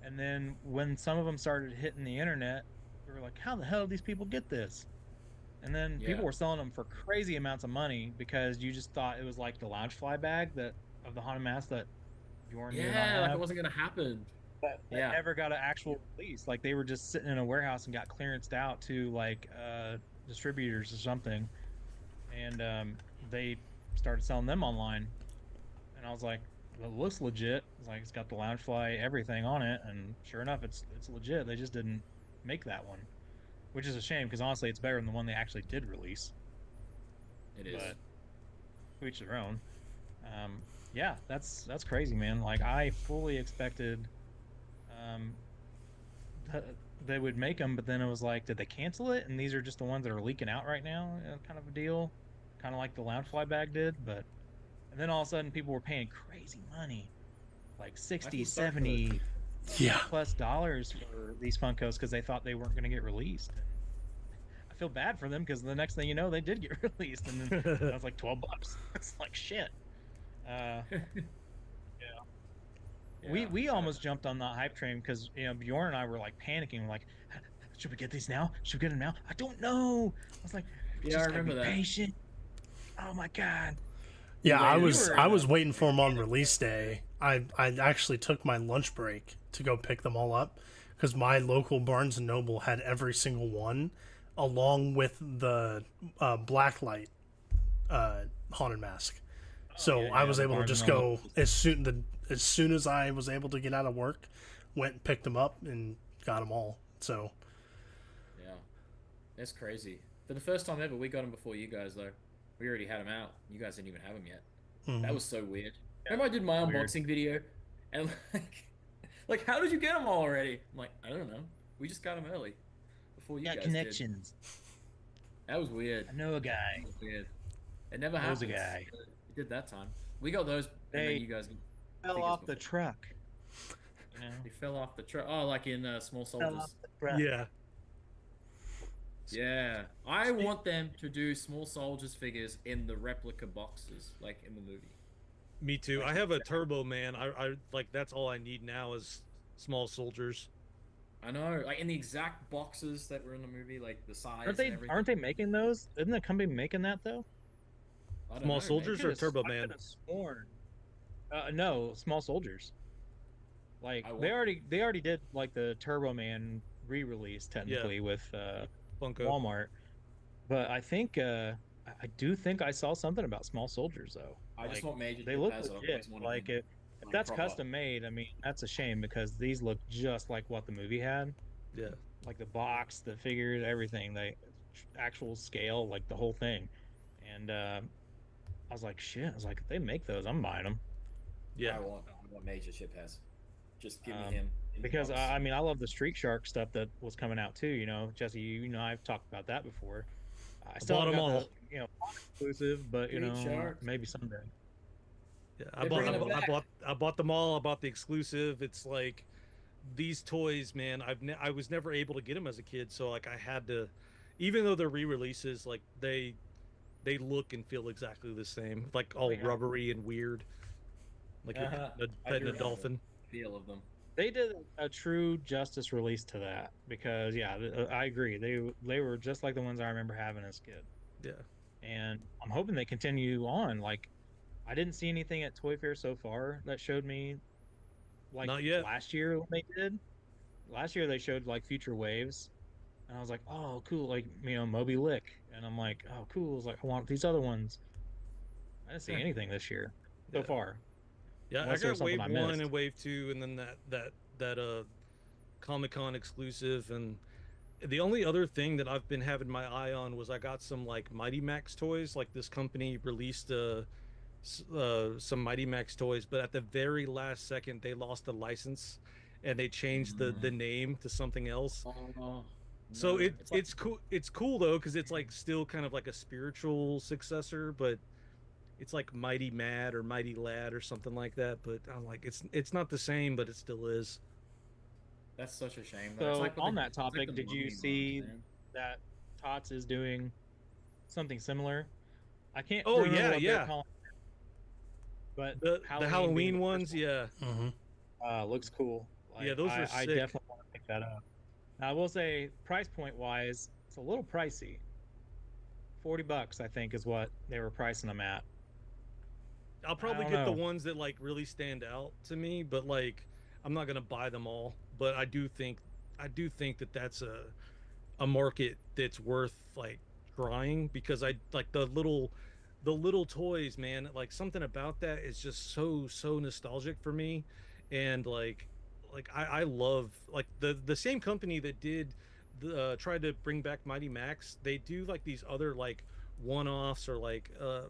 And then when some of them started hitting the internet, we were like, how the hell did these people get this? And then Yeah. people were selling them for crazy amounts of money because you just thought it was like the Loungefly bag of the Haunted Mask that Bjorn did not Yeah, like have. it wasn't gonna happen. That Yeah. never got an actual release. Like they were just sitting in a warehouse and got clearanced out to like distributors or something, and they started selling them online. And I was like, well, it looks legit. It's like it's got the Loungefly everything on it, and sure enough, it's legit. They just didn't make that one, which is a shame because honestly, it's better than the one they actually did release. It is. But to each their own. Yeah, that's crazy, man. Like I fully expected they would make them, but then it was like, did they cancel it? And these are just the ones that are leaking out right now, kind of a deal, kind of like the Loungefly bag did. But and then all of a sudden, people were paying crazy money, like 60, 70 Yeah. plus dollars for these Funkos because they thought they weren't going to get released. And I feel bad for them because the next thing you know, they did get released, and then that was like $12. It's like shit. We almost jumped on the hype train because Bjorn and I were like panicking, like, should we get these now? Should we get them now? I don't know. I was like, Yeah, I just gotta remember be that. patient. Oh my god. Yeah, Yeah, I you was were, I was waiting for them on release day. I actually took my lunch break to go pick them all up because my local Barnes and Noble had every single one, along with the blacklight haunted mask. So yeah, I yeah, was the able to Barnes just and go Noble. as soon as I was able to get out of work, went and picked them up and got them all. So Yeah, that's crazy. For the first time ever, we got them before you guys, though. We already had them out. You guys didn't even have them yet. mhm. That was so weird. Remember I did my weird. unboxing video, and like, how did you get them all already? I'm like, I don't know. We just got them early, before you Got guys connections. did. That was weird. I know a guy. That was weird. It never Knows happened. a guy. It did that time. We got those, and They then you guys Fell figures off the before. truck. They fell off the truck. Oh, like in Small Fell Soldiers. off the truck. Yeah. Yeah, I want them to do Small Soldiers figures in the replica boxes, like in the movie. Me too. I have a Turbo Man. I like that's all I need now is small soldiers. I know, like in the exact boxes that were in the movie, like the size. Aren't they? And everything. Aren't they making those? Isn't the company making that though? I don't Small know, soldiers maybe. or Turbo I Man? could have sworn. No, Small Soldiers. Like I want. they already did like the Turbo Man re-release Yeah, technically with Funko. Walmart, but I do think I saw something about Small Soldiers though. I just Like want major they chip look has. I've legit. always wanted Like him if like that's proper. custom made, I mean that's a shame because these look just like what the movie had. Yeah, Like the box, the figures, everything. They actual scale, like the whole thing. And I was like, shit. I was like, if they make those, I'm buying them. yeah. I want major chip has. Just give me Um, him in the because box. I mean, I love the Street Shark stuff that was coming out too. You know, Jesse, you know, I've talked about that before. I I still bought haven't them got the all. exclusive, but you Street know, Shark. maybe someday. Yeah, They're bringing it I back. bought, I bought them all. I bought the exclusive. It's like these toys, man. I was never able to get them as a kid, so like I had to, even though they're re-releases, like they look and feel exactly the same, like Oh all yeah. rubbery and weird, like you're I petting do a have the dolphin. feel of them. They did a true justice release to that because yeah, I agree. They were just like the ones I remember having as a kid, Yeah, and I'm hoping they continue on. Like I didn't see anything at Toy Fair so far that showed me like not yet. last year when they did. Last year they showed like future waves, and I was like, oh, cool, like you know Moby Lick, and I'm like, oh, cool. I was like, I want these other ones. I didn't see Yeah, anything this year so yeah, far, yeah. I unless there was got something wave I one missed. and wave two, and then that Comic Con exclusive. And the only other thing that I've been having my eye on was I got some like Mighty Max toys. Like this company released some Mighty Max toys, but at the very last second they lost the license and they changed the Mm. name to something else. Oh So no! It's like it's cool. It's cool though because it's like still kind of like a spiritual successor, but it's like Mighty Mad or Mighty Lad or something like that. But I'm like it's not the same, but it still is. that's such a shame though. So on that It's like the topic, did you mummy ones, see man. that Tots is doing something similar? I can't Oh remember yeah, what they're yeah. calling, but The Halloween being Halloween the first ones, yeah, Hmm. one, looks cool. yeah. Like Those are I sick. definitely want to pick that up. Now, I will say, price point wise, it's a little pricey. $40, I think, is what they were pricing them at. I'll I probably don't get the know. ones that like really stand out to me, but like I'm not gonna buy them all. But I do think that that's a market that's worth like trying because I like the little toys, man. Like something about that is just so nostalgic for me, and like I love like the same company that did the tried to bring back Mighty Max. They do like these other like one-offs or like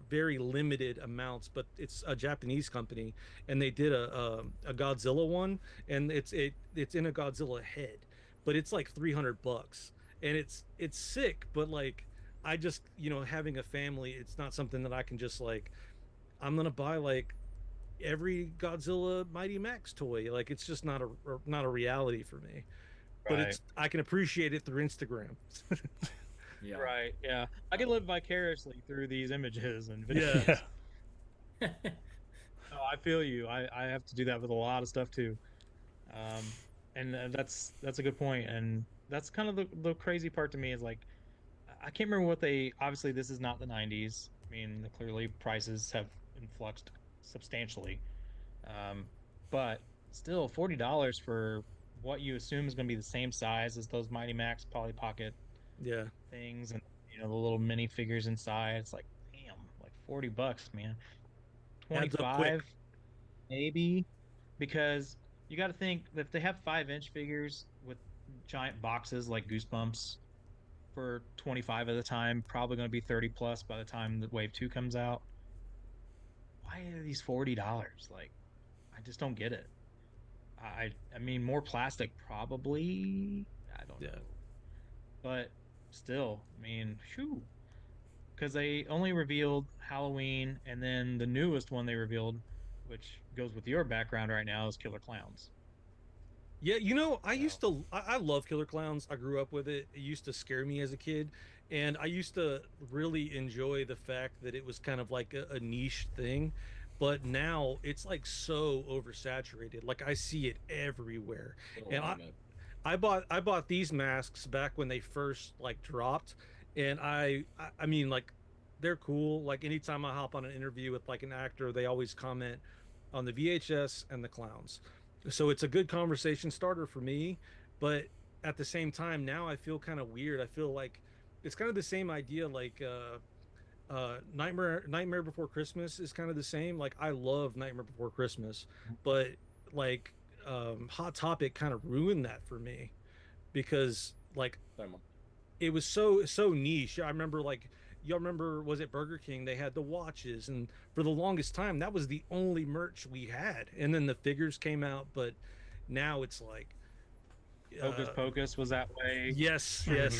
very limited amounts, but it's a Japanese company and they did a Godzilla one, and it's in a Godzilla head, but it's like $300, and it's sick, but like I just, you know, having a family, it's not something that I can just like I'm gonna buy like every Godzilla Mighty Max toy. Like it's just not a reality for me. But Right. it's I can appreciate it through Instagram. Yeah. Right. Yeah. I can live vicariously through these images and Yeah. Yeah. videos. No, I feel you. I have to do that with a lot of stuff too. Um, and that's a good point. And that's kind of the crazy part to me is like I can't remember what they obviously this is not the 90s. I mean, clearly prices have influxed substantially. Um, but still $40 for what you assume is going to be the same size as those Mighty Max Polly Pocket Yeah. things and you know the little mini figures inside. It's like, damn, like $40, man. Adds up quick. 25 maybe because you got to think that if they have 5-inch figures with giant boxes like Goosebumps for 25 at the time, probably going to be 30 plus by the time the Wave 2 comes out. Why are these $40? Like, I just don't get it. I mean, more plastic probably. I don't Yeah. know, but still, I mean, shoo. Because they only revealed Halloween, and then the newest one they revealed, which goes with your background right now, is Killer Clowns. Yeah, you know, So I love Killer Clowns. I grew up with it. It used to scare me as a kid, and I used to really enjoy the fact that it was kind of like a niche thing. But now it's like so oversaturated. Like I see it everywhere. Little And limit. I bought these masks back when they first like dropped, and I mean like they're cool. Like anytime I hop on an interview with like an actor, they always comment, on the VHS and the clowns. So it's a good conversation starter for me, but at the same time, now I feel kind of weird. I feel like it's kind of the same idea, like Nightmare Before Christmas is kind of the same. Like I love Nightmare Before Christmas, but like Hot Topic kind of ruined that for me because like So much. it was so niche. I remember like y'all remember, was it Burger King? They had the watches, and for the longest time that was the only merch we had. And then the figures came out, but now it's like Hocus Pocus was that way. yes, Mhm. yes,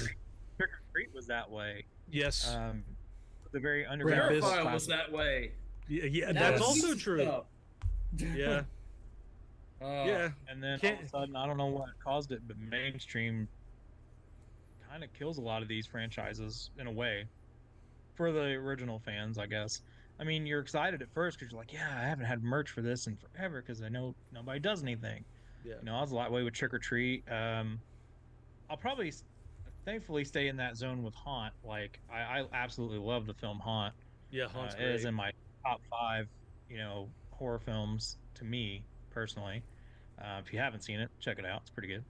Trick or Treat was that way. yes. The very underground. Brand Terrifier class- was that way. Yeah, That that's was also easy true. stuff. Yeah, yeah. And then all Can't- of a sudden, I don't know what caused it, but mainstream kind of kills a lot of these franchises in a way for the original fans, I guess. I mean, you're excited at first because you're like, yeah, I haven't had merch for this in forever because I know nobody does anything. Yeah. You know, I was a lot way with Trick or Treat. I'll probably, thankfully, stay in that zone with Haunt. Like, I absolutely love the film Haunt. Yeah, Haunt's It is great. in my top 5, horror films to me personally. If you haven't seen it, check it out. It's pretty good.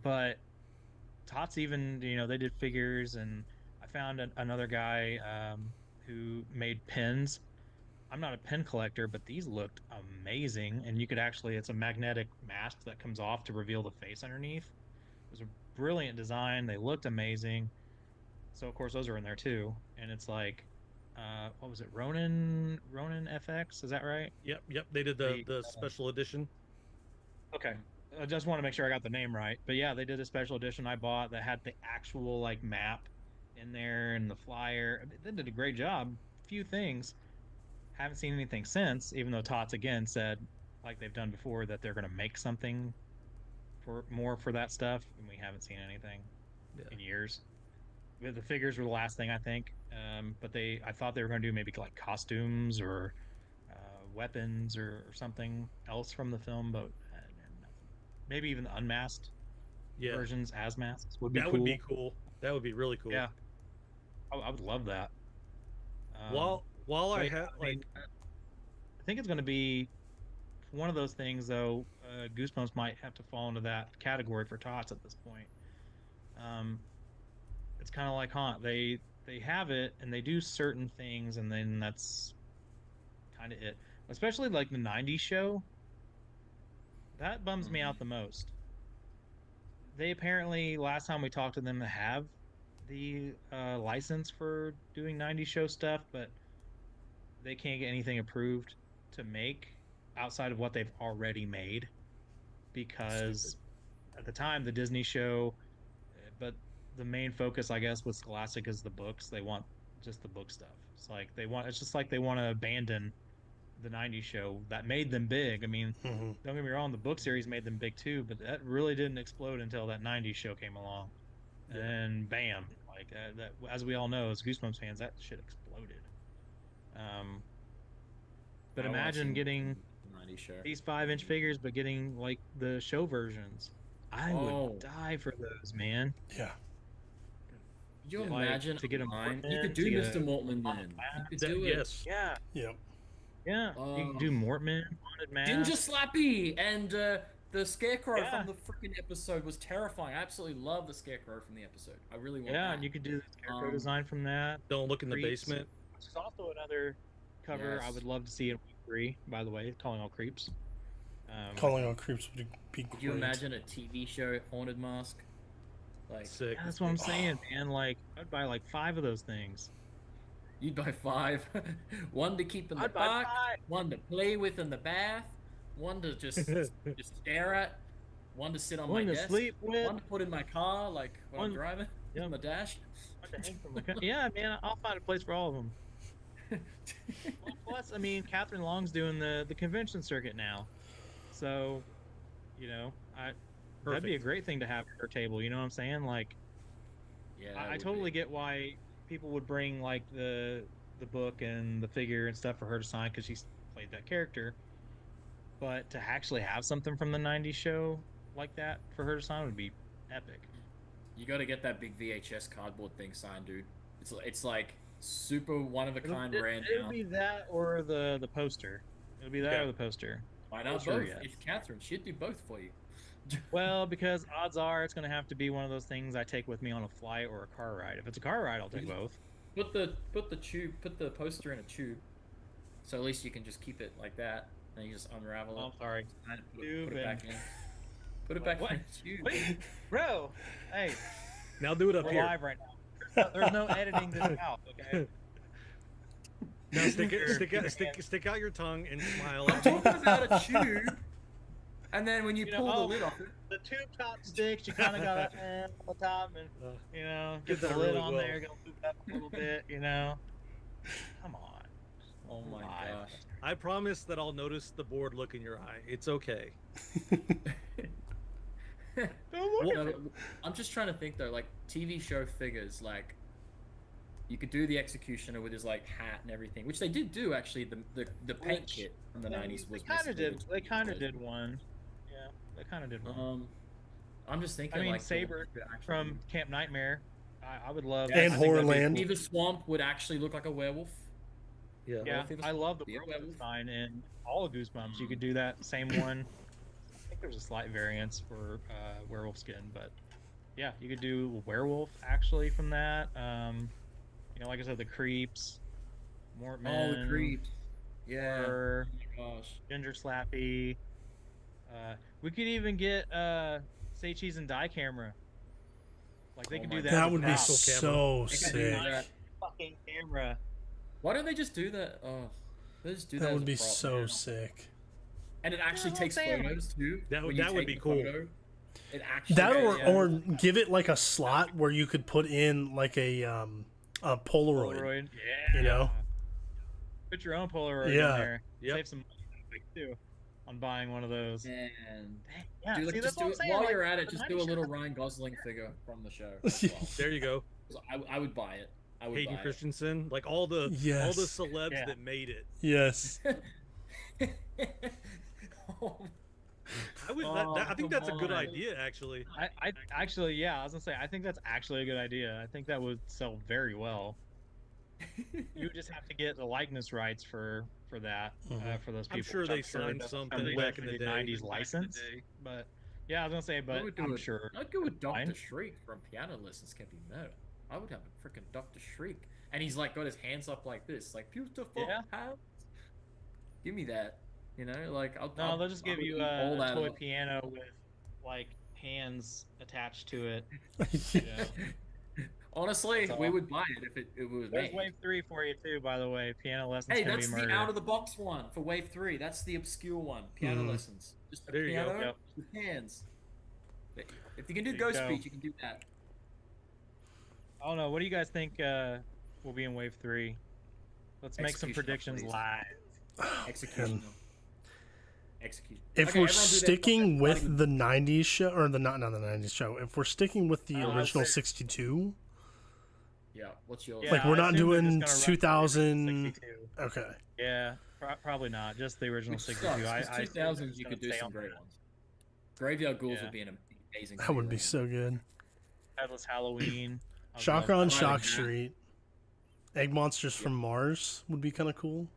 But Tots even, they did figures, and I found another guy who made pins. I'm not a pin collector, but these looked amazing, and you could actually, it's a magnetic mask that comes off to reveal the face underneath. It was a brilliant design. They looked amazing. So of course those are in there too, and it's like, what was it, Ronin FX? Is that right? Yep. They did the special edition. Okay. I just want to make sure I got the name right. But yeah, they did a special edition I bought that had the actual like map in there and the flyer. I mean, they did a great job. Few things. Haven't seen anything since, even though Tots again said, like they've done before, that they're going to make something for that stuff, and we haven't seen anything in years. The figures were the last thing I think, but I thought they were going to do maybe like costumes or weapons or something else from the film, but nothing. Maybe even the unmasked versions as masks would be that cool. would be cool. That would be really cool. Yeah, I would love that. While I have like, I think it's going to be one of those things though. Goosebumps might have to fall into that category for Tots at this point. It's kind of like Haunt. They have it and they do certain things, and then that's kind of it. Especially like the '90s show. That bums me out the most. They apparently, last time we talked to them, have the license for doing '90s show stuff, but they can't get anything approved to make outside of what they've already made, because at the time the Disney show, but the main focus, I guess, with Scholastic is the books. They want just the book stuff. It's just like they want to abandon the '90s show that made them big. I mean, don't get me wrong, the book series made them big too, but that really didn't explode until that '90s show came along, and bam, like that. As we all know, as Goosebumps fans, that shit exploded. But imagine getting these 5-inch figures, but getting like the show versions. I would die for those, man. Yeah. Could you imagine to get a Mortman? You could do Mr. Mortman then. You could do it. Yes. Yeah. Yep. Yeah. You can do Mortman, Haunted Mask. Ginger Slappy and the Scarecrow Yeah. from the freaking episode was terrifying. I absolutely love the Scarecrow from the episode. I really want Yeah, that. and you could do the Scarecrow design from that. Don't Look in the Creeps, Basement. which is also another cover I Yes. would love to see in week 3, by the way, Calling All Creeps. Calling All Creeps would be great. Could you imagine a TV show Haunted Mask? Like, Sick. Yeah, that's what I'm saying, man. Like, I'd buy like 5 of those things. you'd buy 5. One to keep in the I'd buy park, 5. one to play with in the bath, one to just stare at, one to sit on One my to desk, sleep with. one to put in my car, like when I'm One- driving yeah. on the dash. One to hang from the yeah, man, I'll find a place for all of them. Well, plus, I mean, Catherine Long's doing the convention circuit now, so that'd be a great thing to have at her table. You know what I'm saying? Like, Yeah, that I would totally be. get why people would bring like the book and the figure and stuff for her to sign because she's played that character. But to actually have something from the '90s show like that for her to sign would be epic. You got to get that big VHS cardboard thing signed, dude. It's like super one of a kind rare It now. would be that or the poster. It'll be that Okay. or the poster. Why Not not sure both? yet. It's Catherine. She'd do both for you. Well, because odds are it's going to have to be one of those things I take with me on a flight or a car ride. If it's a car ride, I'll take both. Put the poster in a tube, so at least you can just keep it like that, and you just unravel it. Oh, I'm sorry. And Tube put it back and- in. Put it back What? in the tube. Wait, bro. Hey, Now do it up we're here. live right now. There's no editing this out, okay? Now stick out your tongue and smile. I'm At me. talking about a tube, and then when you You know, pull oh, the lid off it, The tube top sticks, you kind of got to on the top and, Did get the that lid really on well. there, gonna move it up a little bit, Come on. oh my Live. gosh. I promise that I'll notice the bored look in your eye. It's okay. No, I'm just trying to think though, like TV show figures, like you could do the executioner with his like hat and everything, which they did do actually. The paint Which- kit from the '90s was They kind of missing, did. which They was kind of good. did one. Yeah, they kind of did one. I'm just thinking I mean, like Saber from Camp Nightmare. I would love. And I think that'd be- Horrorland. Beaver Swamp would actually look like a werewolf. Yeah. Yeah, Werewolf I love the Yeah, werewolf werewolf. design in all of Goosebumps. You could do that same one. I think there's a slight variance for werewolf skin, but yeah, you could do werewolf actually from that. Like I said, the creeps, Mortman, Oh, the creeps. Yeah. or Oh my gosh. Ginger Slappy. We could even get Say Cheese and Die Camera. Like they Oh could my do that. God. That with would be props. so They could do sick. that. Fucking camera. Why don't they just do that? Oh, they just do that. That as would a be prop so now. sick. And it actually Yeah, takes I'm saying, photos too. That would- When you that would take be the cool. photo, it actually. That Yeah, or yeah. give it like a slot where you could put in like a Polaroid. Polaroid. You know? Put your own Polaroid Yeah. in there. Yep. Save some money too on buying one of those. And Yeah, do like, see, just that's do what I'm it saying. while like, you're at it. the Just do a 90s little shit- Ryan Gosling figure from the show. as well. There you go. 'Cause I would buy it. I would Hayden buy Christensen, like all the Yes. celebs Yeah. that made it. Yes. it. I would. Oh, I think that's a come good on. idea, actually. I actually, yeah, I was gonna say, I think that's actually a good idea. I think that would sell very well. You would just have to get the likeness rights for that Mhm. for those people. I'm sure which they signed that's something something back in the with day. '90s license. But yeah, I was gonna say, but would I'm it. sure. I'd go with fine. Dr. Shriek from Piano Lessons Can Be Murder. I would have a freaking Dr. Shriek. And he's like got his hands up like this, like beautiful Yeah. hands. Give me that. You know, like I'll No, they'll just give you all a that toy up. piano with like hands attached to it. Honestly, That's we all. would buy it if it was There's made. Wave 3 for you too, by the way. Piano lessons Hey, can that's be the murder. out of the box one for Wave 3. That's the obscure one. Piano Mhm. lessons. Just a There you go. piano Yep. with hands. If you can do There you Ghost go. Speech, you can do that. I don't know. What do you guys think will be in Wave 3? Let's make some Executioner, predictions please. live. Execution. Execute. If Okay, we're everyone do that. sticking with Starting the '90s show, or the not the '90s show, if we're sticking with the I'll original say- 62, Yeah, what's yours? Yeah, Like, we're I not assume they're doing just gonna run 2000 62. okay, Yeah, probably not. Just the original Which 62. sucks, I 'cause assume 2000s they're you just could do gonna stay some on great that. ones. Graveyard Ghouls Yeah. would be an amazing. that would be rebrand. so good. Headless Halloween. I would Shocker love on that. Shock that. Street, Egg Monsters from Mars would be kind of cool.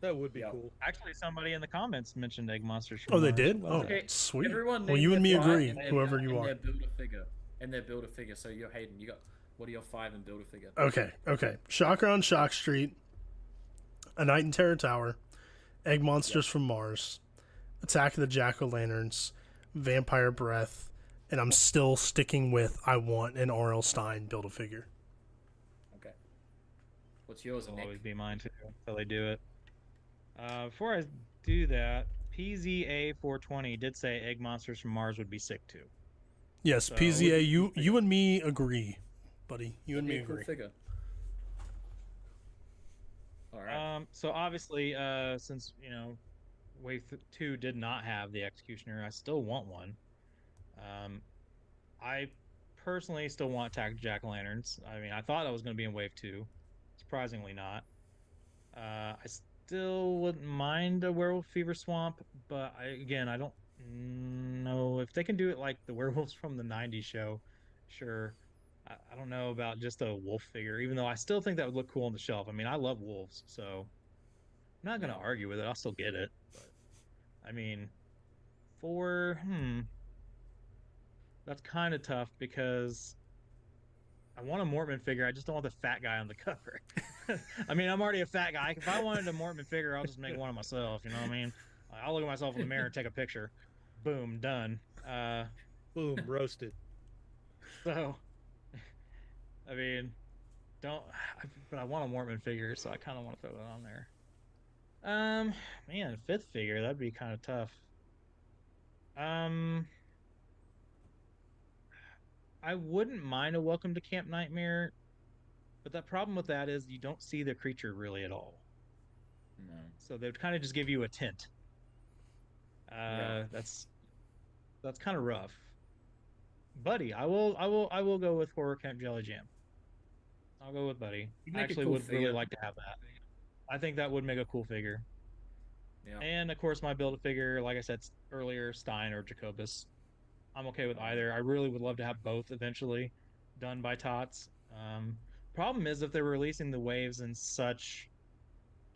That would be Yeah. cool. Actually, somebody in the comments mentioned Egg Monsters. From Oh, they Mars. did. What Oh, was it? Okay, sweet. Everyone Well, name you and me their agree. five and Whoever their, you and are. their build a figure. And their build a figure. So you're Hayden. You got what are your 5 and build a figure? Okay. Shocker on Shock Street, A Night in Terror Tower, Egg Monsters from Mars, Attack of the Jack-O-Lanterns, Vampire Breath, and I'm still sticking with I want an R.L. Stein build a figure. Okay. What's yours, Will Nick? always be mine too until they do it. Before I do that, PZA 420 did say Egg Monsters from Mars would be sick too. Yes, So, PZA, would- you and me agree, buddy. You and That'd me be a cool agree. figure. All right. So obviously, since Wave 2 did not have the Executioner, I still want one. I personally still want Attack Jack Lanterns. I mean, I thought I was going to be in Wave 2. Surprisingly not. I still wouldn't mind a Werewolf Fever Swamp, but I don't know if they can do it like the Werewolves from the '90s show. Sure. I don't know about just a wolf figure, even though I still think that would look cool on the shelf. I mean, I love wolves, so I'm not gonna argue with it. I'll still get it. But I mean, for that's kind of tough because I want a Mortman figure. I just don't want the fat guy on the cover. I mean, I'm already a fat guy. If I wanted a Mortman figure, I'll just make one of myself. You know what I mean? I'll look at myself in the mirror and take a picture. Boom, done. Boom, roasted. So, I mean, don't. But I want a Mortman figure, so I kind of want to throw that on there. Man, fifth figure, that'd be kind of tough. Um, I wouldn't mind a Welcome to Camp Nightmare, but the problem with that is you don't see the creature really at all. No. So they'd kind of just give you a tint. Yeah. That's kind of rough. Buddy, I will go with Horror Camp Jelly Jam. I'll go with Buddy. You'd I make a actually cool would really figure. like to have that. I think that would make a cool figure. Yeah. And of course, my build a figure, like I said earlier, Stein or Jacobus. I'm okay with either. I really would love to have both eventually done by Tots. Problem is if they're releasing the waves in such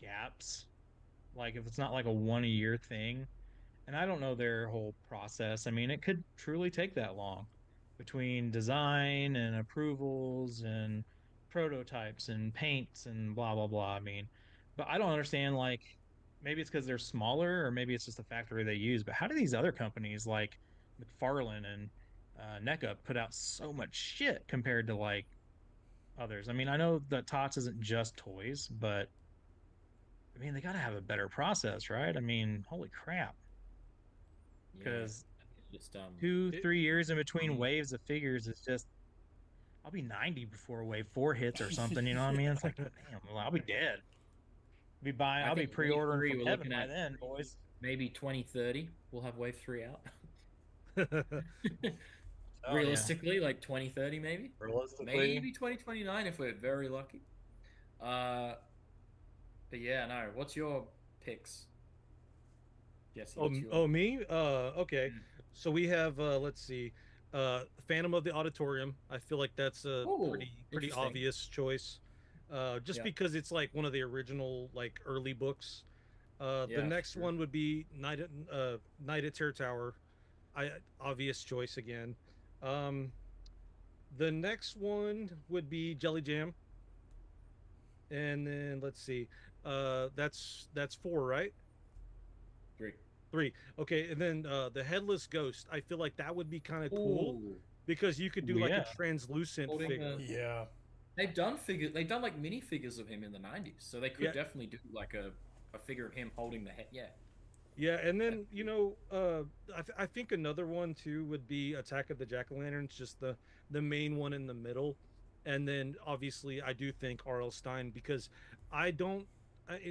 gaps, like if it's not like a 1 a year thing, and I don't know their whole process. I mean, it could truly take that long between design and approvals and prototypes and paints and blah blah blah. I mean, but I don't understand, like, maybe it's because they're smaller or maybe it's just the factory they use, but how do these other companies like McFarlane and NECA put out so much shit compared to like others? I mean, I know that Tots isn't just toys, but I mean, they got to have a better process, right? I mean, holy crap. Yeah. Because Just 2-3 years in between Mm. waves of figures is just, I'll be 90 before wave 4 hits or something, you know what I mean? It's like, damn, well, I'll be dead. I I'll be think wave pre-ordering 3 from we're heaven looking by at then, boys. maybe 2030 we'll have wave 3 out. Oh, Realistically, like 2030 maybe. yeah. Realistically, Maybe 2029 if we're very lucky. But yeah, no. What's your picks, Jesse? Oh, What's your... oh, me? Okay. Mm. So we have, let's see, Phantom of the Auditorium. I feel like that's a Ooh, pretty interesting. obvious choice. Just Yeah. because it's like one of the original like early books. Yeah, The that's next true. one would be Night at Terror Tower. Obvious choice again. Um, the next one would be Jelly Jam. And then let's see. That's four, right? 3. Three. Okay, and then the Headless Ghost. I feel like that would be kind of cool Ooh. because you could do like Yeah. a translucent Holding figure. the- Yeah. They've done like mini figures of him in the 90s, so they could Yeah. definitely do like a figure of him holding the head. Yeah. Yeah, and then I think another one too would be Attack of the Jack-o'-lanterns, just the main one in the middle, and then obviously I do think R.L. Stein because I don't,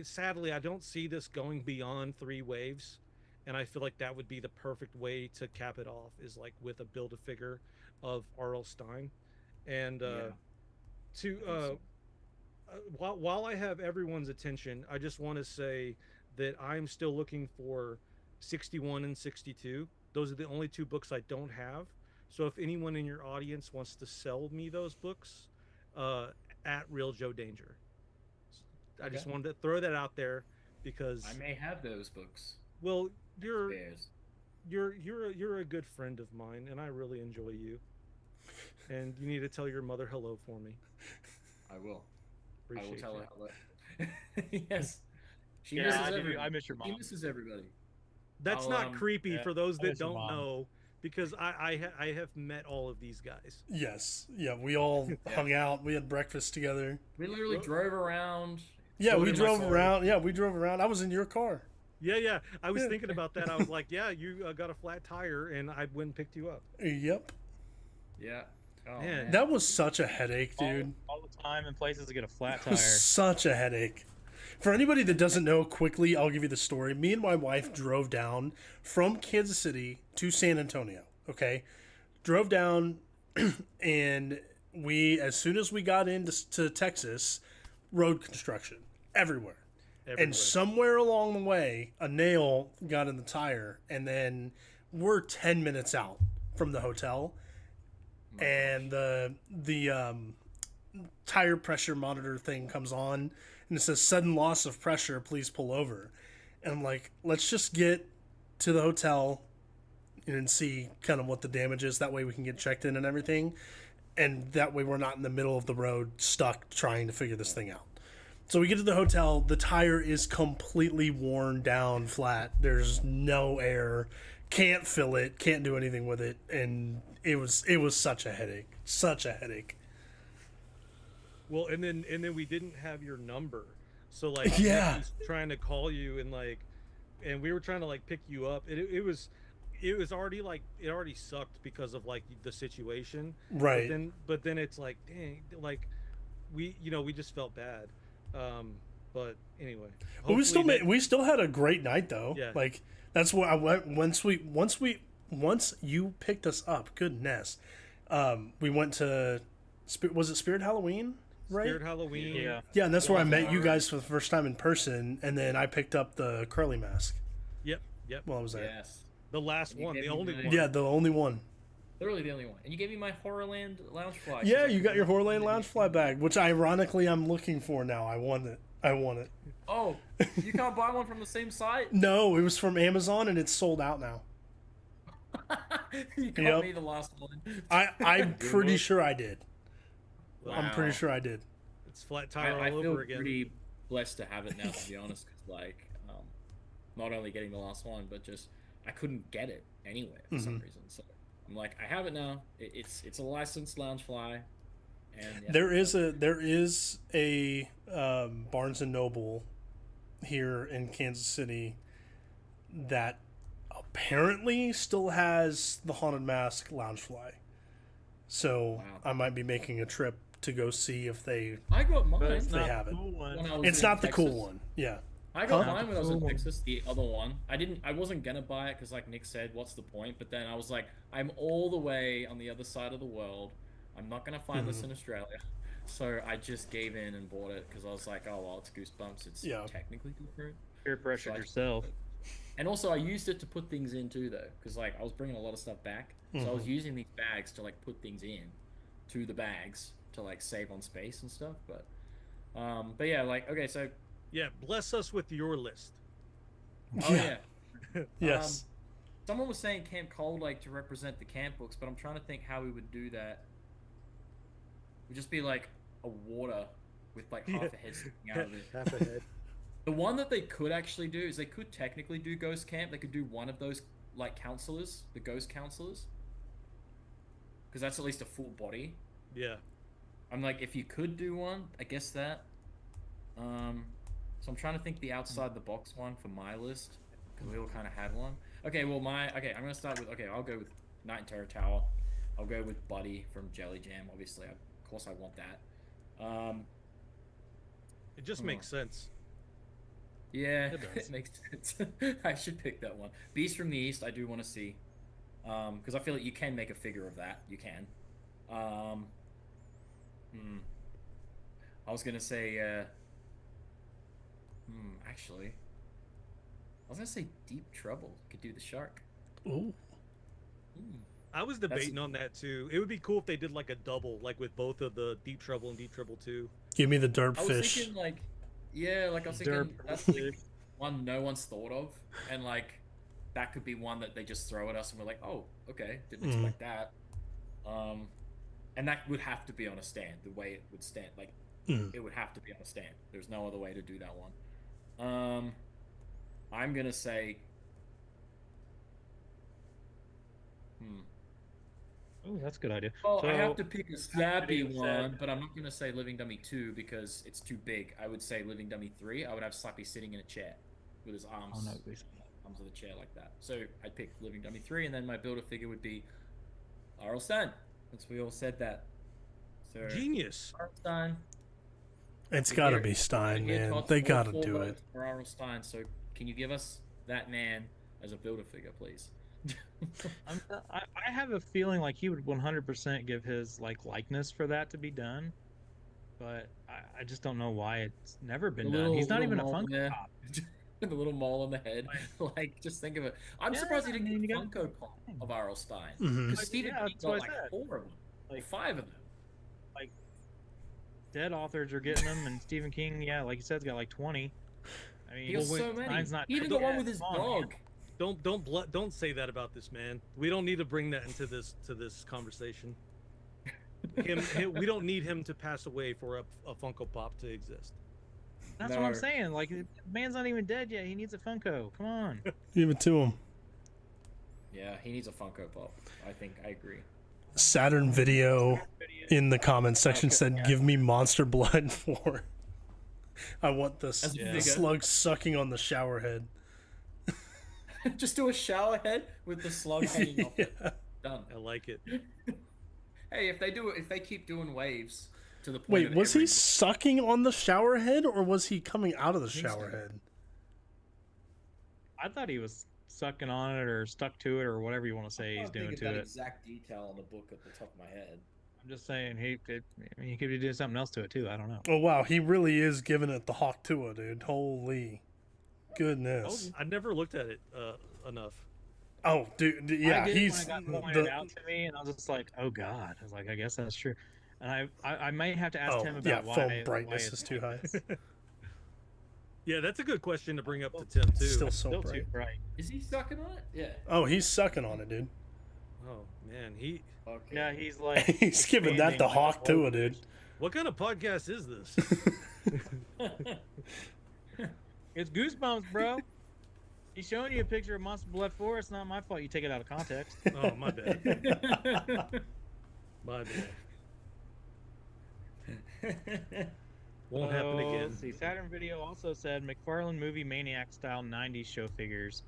sadly I don't see this going beyond three waves, and I feel like that would be the perfect way to cap it off is like with a build a figure of R.L. Stein, and Yeah. to I think so. while I have everyone's attention, I just want to say that I'm still looking for 61 and 62. Those are the only two books I don't have. So if anyone in your audience wants to sell me those books, at Real Joe Danger. I just Okay. wanted to throw that out there because I may have those books. well, you're Spares. you're a good friend of mine and I really enjoy you. And you need to tell your mother hello for me. I will. I will Appreciate tell you. her hello. Yes. She Yeah, misses I do. everybody. I miss your She mom. misses everybody. That's I'll, not creepy yeah, for those I that miss your don't mom. know, because I have met all of these guys. Yes. Yeah. We all hung out. We had breakfast together. We literally drove around. Yeah. Go We to my drove car. around. Yeah. We drove around. I was in your car. Yeah. I was Yeah. thinking about that. I was like, yeah, you got a flat tire, and I went and picked you up. Yep. Yeah. Oh, Man. man. That was such a headache, dude. All the time in places to get a flat It tire. was such a headache. For anybody that doesn't know, quickly, I'll give you the story. Me and my wife drove down from Kansas City to San Antonio. Okay, drove down, and as soon as we got into Texas, road construction everywhere. And somewhere along the way, a nail got in the tire, and then we're 10 minutes out from the hotel, and the tire pressure monitor thing comes on, and it says sudden loss of pressure, please pull over. And I'm like, let's just get to the hotel and see kind of what the damage is. That way we can get checked in and everything. And that way we're not in the middle of the road stuck trying to figure this thing out. So we get to the hotel. The tire is completely worn down flat. There's no air. Can't fill it. Can't do anything with it. And it was such a headache. Such a headache. Well, and then we didn't have your number. So like Yeah. I was trying to call you and we were trying to like pick you up. It was already like it already sucked because of like the situation. Right. But then it's like, dang, like we just felt bad. But anyway, but we still had a great night though. Yeah. Like that's what I went once you picked us up. Goodness, we went to was it Spirit Halloween? Right. Spirit Halloween. Yeah. Yeah, and that's where I met you guys for the first time in person, and then I picked up the curly mask. Yep. While I was there. Yes. The last one, the only one. Yeah, the only one. Literally the only one. And you gave me my Horrorland Loungefly. Yeah, you got your Horrorland Loungefly bag, which ironically I'm looking for now. I want it. Oh, you can't buy one from the same site? No, it was from Amazon and it's sold out now. You got Yep. me the last one. I'm pretty sure I did. Wow. I'm pretty sure I did. It's flat tire I all feel over again. pretty blessed to have it now, to be honest. Because like, not only getting the last one, but just I couldn't get it anywhere for some reason. So I'm like, I have it now. It's a licensed Loungefly. And yeah, There is a Barnes and Noble here in Kansas City that apparently still has the Haunted Mask Loungefly. So Wow. I might be making a trip to go see if they I got mine. But it's they not have the it. cool one. when I was It's in not the cool Texas. one. Yeah. I got Huh? mine when I was in Cool. Texas, the other one. I wasn't gonna buy it because like Nick said, what's the point? But then I was like, I'm all the way on the other side of the world. I'm not gonna find this in Australia. So I just gave in and bought it because I was like, oh well, it's Goosebumps. It's Yeah. technically different. Peer pressure So I- yourself. And also I used it to put things in too though, because like I was bringing a lot of stuff back. So I was using these bags to like put things in to the bags to like save on space and stuff. But yeah, like okay, so Yeah, bless us with your list. oh yeah. Yes. Someone was saying Camp Cold Lake to represent the camp books, but I'm trying to think how we would do that. It would just be like a water with like half a head sticking out of it. Half a head. The one that they could actually do is they could technically do Ghost Camp. They could do one of those like counselors, the ghost counselors, because that's at least a full body. Yeah. I'm like, if you could do one, I guess that. So I'm trying to think the outside the box one for my list because we all kind of had one. Okay, well I'm gonna start with I'll go with Night in Terror Tower. I'll go with Buddy from Jelly Jam. Obviously, of course I want that. It just makes sense. Yeah, It does. it makes sense. I should pick that one. Beast from the East, I do want to see, because I feel like you can make a figure of that. You can. I was gonna say. Actually, I was gonna say Deep Trouble. Could do the shark. Ooh. I was debating on that too. It would be cool if they did like a double, like with both of the Deep Trouble and Deep Trouble 2. Give me the derp I was fish. thinking like, yeah, like I was thinking Derp that's like one no one's thought of, and like that could be one that they just throw at us, and we're like, oh, okay, didn't expect that. And that would have to be on a stand. The way it would stand, like it would have to be on a stand. There's no other way to do that one. I'm gonna say. Oh, that's a good idea. Well, So, I have to pick a Slappy being said- one, but I'm not gonna say Living Dummy 2 because it's too big. I would say Living Dummy 3. I would have Slappy sitting in a chair with his arms. Oh, no, please. Arms of the chair like that. So I'd pick Living Dummy 3, and then my builder figure would be R.L. Stein, since we all said that. So Genius. R.L. Stein. It's got to be Stein, Here, man. Todd's They all got to four do it. votes for R.L. Stein. So can you give us that man as a builder figure, please? I have a feeling like he would 100% give his like likeness for that to be done, but I just don't know why it's never been done. He's not even a mole Funko there. Pop. The little mole on the head. Like, just think of it. I'm Yeah, surprised he I didn't mean, get you a got- Funko Pop of R.L. Stein. Mhm. Because Stephen Yeah, King that's what got I like said. 4 of them. Like 5 of them. dead authors are getting them, and Stephen King, yeah, like you said, has got like 20. I mean, He has so many. mine's not. He even got one with his Come on, dog. man. Don't say that about this man. We don't need to bring that into this conversation. We don't need him to pass away for a Funko Pop to exist. That's what I'm saying. Like, the man's not even dead yet. He needs a Funko. Come on. Give it to him. Yeah, he needs a Funko Pop. I think I agree. Saturn Video in the comments section said, "Give me Monster Blood for." I want the slug sucking on the shower head. Just do a shower head with the slug hanging off it. Done. I like it. Hey, if they keep doing waves to the point. Wait, was he sucking on the shower head, or was he coming out of the shower head? I thought he was sucking on it or stuck to it or whatever you want to say he's doing to that it. Exact detail on the book at the top of my head. I'm just saying he could be doing something else to it too. I don't know. Oh wow, he really is giving it the Hawk Tua, dude. Holy goodness! I never looked at it enough. Oh, dude, yeah, he's when it got pointed out to me, and I was just like, "Oh God!" I was like, "I guess that's true." And I might have to ask him about why foam brightness is too high. Yeah, that's a good question to bring up to Tim too. Still so bright. Too bright. Is he sucking on it? Yeah. Oh, he's sucking on it, dude. Oh man, Okay. Yeah, he's like he's giving that the Hawk Tua, dude. What kind of podcast is this? It's Goosebumps, bro. He's showing you a picture of Monster Blood 4. It's not my fault you take it out of context. Oh, my bad. My bad. Won't happen again. Let's see. Saturn Video also said McFarlane movie Maniac style 90s show figures,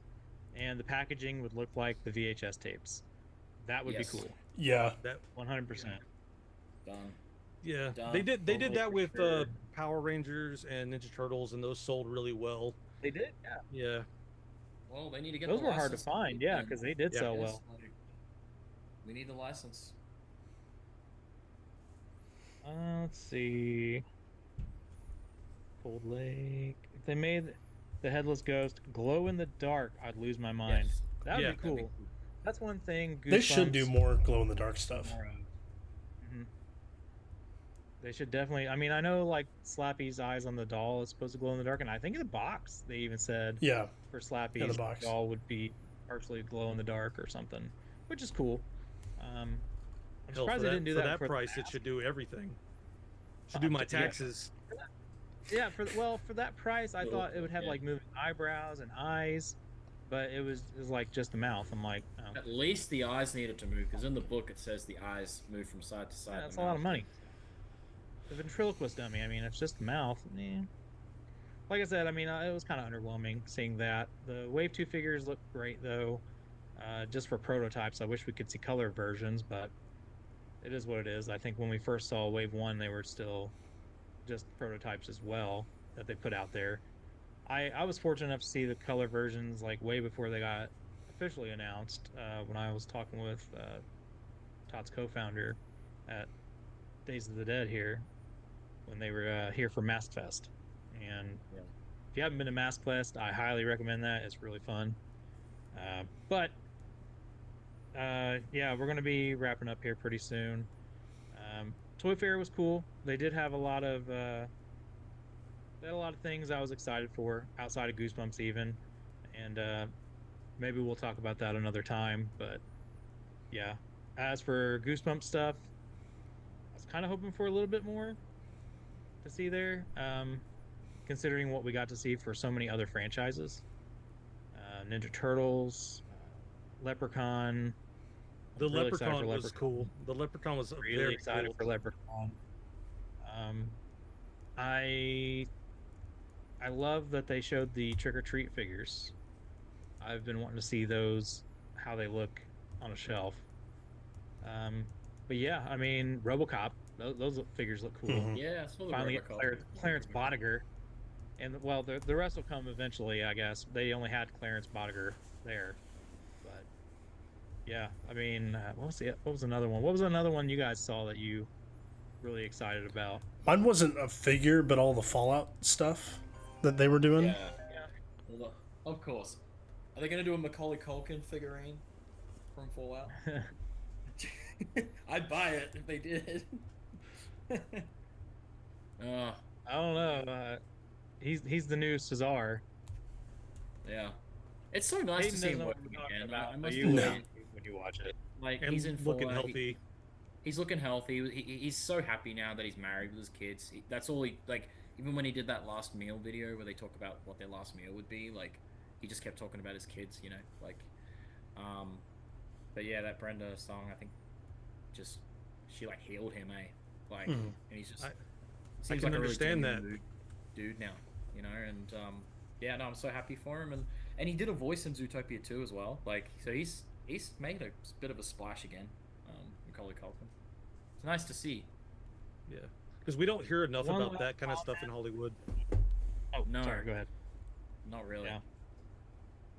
and the packaging would look like the VHS tapes. That would be cool. Yeah. That 100%. Done. Yeah, Done. they did that with sure. Power Rangers and Ninja Turtles, and those sold really well. They did, yeah. Yeah. Well, they need to get Those the were hard to license. find, yeah, because they did sell well. We need the license. Let's see. Cold Lake. If they made the Headless Ghost glow in the dark, I'd lose my mind. Yes. That would Yeah, be cool. That's one thing. They should do Goosebumps- more glow in the dark stuff. Mhm. They should definitely. I mean, I know like Slappy's eyes on the doll is supposed to glow in the dark, and I think in the box they even said Yeah. for Slappy's Yeah, the box. doll would be partially glow in the dark or something, which is cool. I'm Hell, surprised they didn't do for that that price. It should do everything. Should do my taxes. Yeah, for that price, I thought it would have like moving eyebrows and eyes, but it was like just the mouth. I'm like, oh. At least the eyes needed to move, because in the book it says the eyes move from side to side. Yeah, that's a lot of money. The ventriloquist dummy. I mean, it's just the mouth. Like I said, I mean, it was kind of underwhelming seeing that. The Wave 2 figures look great though. Just for prototypes, I wish we could see color versions, but it is what it is. I think when we first saw Wave 1, they were still just prototypes as well that they put out there. I was fortunate enough to see the color versions like way before they got officially announced when I was talking with Todd's co-founder at Days of the Dead here when they were here for Mask Fest. And if you haven't been to Mask Fest, I highly recommend that. It's really fun. Yeah, we're going to be wrapping up here pretty soon. Toy Fair was cool. They did have a lot of things I was excited for outside of Goosebumps even, and maybe we'll talk about that another time. But yeah, as for Goosebumps stuff, I was kind of hoping for a little bit more to see there, considering what we got to see for so many other franchises. Ninja Turtles, Leprechaun. The really Leprechaun was cool. The Leprechaun was really very excited cool. for Leprechaun. I love that they showed the Trick or Treat figures. I've been wanting to see those, how they look on a shelf. But yeah, I mean, RoboCop, those figures look cool. Mhm. Yeah, I saw the Finally, RoboCop. Clarence Bodiger, and well, the rest will come eventually, I guess. They only had Clarence Bodiger there, but yeah, I mean, what was another one? What was another one you guys saw that you really excited about? Mine wasn't a figure, but all the Fallout stuff that they were doing. Yeah. Well, of course. Are they going to do a Macaulay Culkin figurine from Fallout? I'd buy it if they did. Uh, I don't know. He's the new Cesar. yeah. It's so nice Hayden to see doesn't him know what working we're talking again. about, I but must you will admit, when you watch it. like And he's in looking full, healthy. he's looking healthy. He's so happy now that he's married with his kids. That's all he like. Even when he did that last meal video where they talk about what their last meal would be, like he just kept talking about his kids. You know, like, um, but yeah, that Brenda song, I think, just she like healed him, eh? Like, Mhm. and he's just I seems can like a really understand genuine that. dude now. You know, and yeah, no, I'm so happy for him, and he did a voice in Zootopia 2 as well. Like, so he's made a bit of a splash again. Macaulay Culkin. It's nice to see. Yeah, because we don't hear enough One about last that kind of stuff in comment. Hollywood. Oh, No. sorry. Go ahead. Not really. Yeah.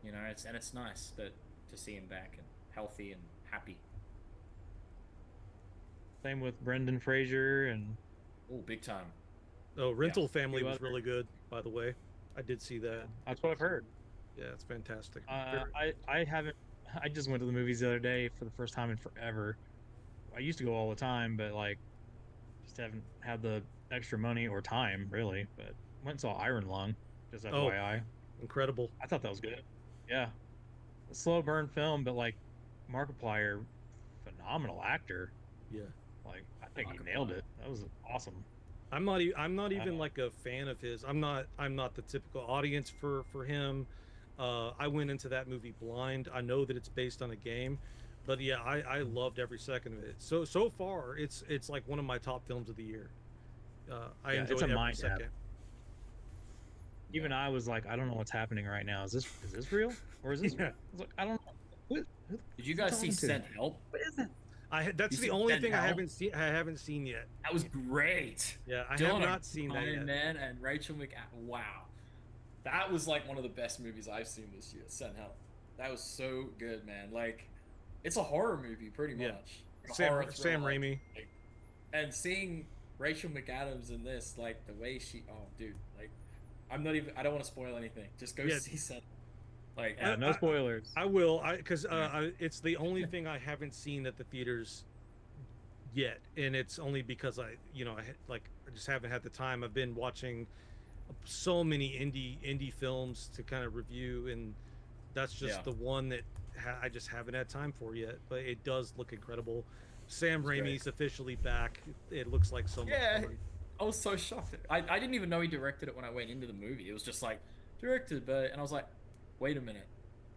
You know, it's nice that to see him back and healthy and happy. Same with Brendan Fraser and Oh, big time. Oh, Rental Family few was other- really good, by the way. I did see that. that's what I've heard. Yeah, it's fantastic. I haven't. I just went to the movies the other day for the first time in forever. I used to go all the time, but like, just haven't had the extra money or time really. But went and saw Iron Lung. Just Oh. FYI, Incredible. I thought that was good. Yeah, a slow burn film, but like, Markiplier, phenomenal actor. Yeah. Like, I think he nailed it. That was awesome. I'm not even Uh, like a fan of his. I'm not the typical audience for him. I went into that movie blind. I know that it's based on a game, but yeah, I loved every second of it. So far, it's like one of my top films of the year. I Yeah, enjoyed it's a every mind gap. second. Even I was like, I don't know what's happening right now. Is this real or is this? Yeah. Real? I was like, I don't know. Who Did you who's guys see talking to? Sent Help? What is it? That's You the see only Sent thing I Hell? haven't seen yet. That was great. Yeah, I Dylan have not seen that O'Brien, yet. man, and Rachel McAdams. Wow, that was like one of the best movies I've seen this year. Sent Help. That was so good, man. Like, it's a horror movie, pretty Yeah. much. A horror Sam thriller. Raimi. And seeing Rachel McAdams in this, like the way she, oh, dude, like, I don't want to spoil anything. Just go Yeah. see Sent. Like, Yeah, no spoilers. I will. Because it's the only thing I haven't seen at the theaters yet, and it's only because I just haven't had the time. I've been watching so many indie films to kind of review, and that's just Yeah. the one that I just haven't had time for yet. But it does look incredible. Sam It's great. Raimi's officially back. It looks like so much Yeah. fun. I was so shocked. I didn't even know he directed it when I went into the movie. It was just like, directed, but, and I was like, wait a minute.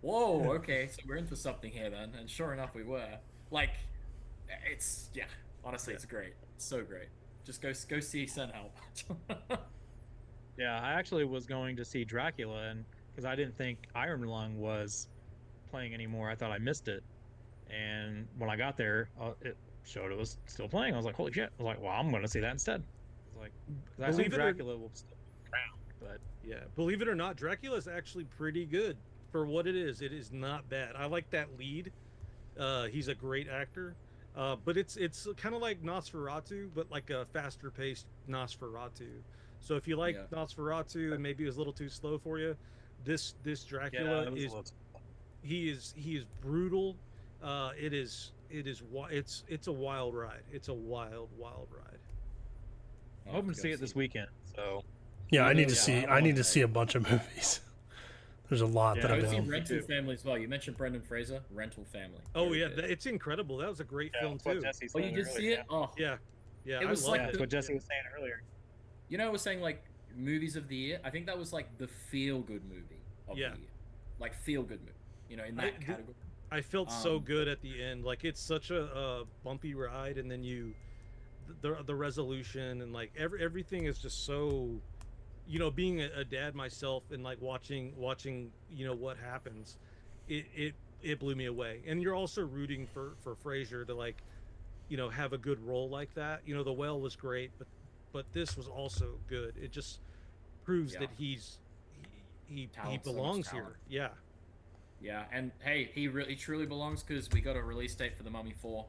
Whoa, okay, so we're in for something here then. And sure enough, we were. Like, it's, yeah, honestly, it's great. It's so great. Just go see Send Help. Yeah, I actually was going to see Dracula, and because I didn't think Iron Lung was playing anymore, I thought I missed it. And when I got there, it showed it was still playing. I was like, holy shit! I was like, well, I'm going to see that instead. I was like, because I assume Believe it or- Dracula will still be around, but Yeah, believe it or not, Dracula is actually pretty good for what it is. It is not bad. I like that lead. He's a great actor. But it's kind of like Nosferatu, but like a faster paced Nosferatu. So if you like Yeah. Nosferatu and maybe it was a little too slow for you, this yeah, Dracula it was a is little- he is brutal. It's a wild ride. It's a wild ride. I'm hoping to see it this weekend. So Yeah, I need to Yeah, see. I I need love to that. see a bunch of movies. There's a lot Yeah, that I I've would see been. Rental too. Family as well. You mentioned Brendan Fraser, Rental Family. Oh Very yeah, good. it's incredible. That was a great yeah, film that's what too. Jesse Oh, said you did earlier, see it? Oh, Yeah, It was I love like Yeah, it. that's what Jesse was saying earlier. you know, I was saying like movies of the year. I think that was like the feel-good movie of Yeah. the year, like feel-good movie. You know, in I- that the- category. I felt so Um, good at the end. Like it's such a bumpy ride, and then the resolution and like everything is just so, being a dad myself and like watching what happens, it blew me away. And you're also rooting for Fraser to like, have a good role like that. The Whale was great, but this was also good. It just proves Yeah. that he Talent, so much belongs talent. here. Yeah. Yeah, and hey, he truly belongs because we got a release date for The Mummy 4.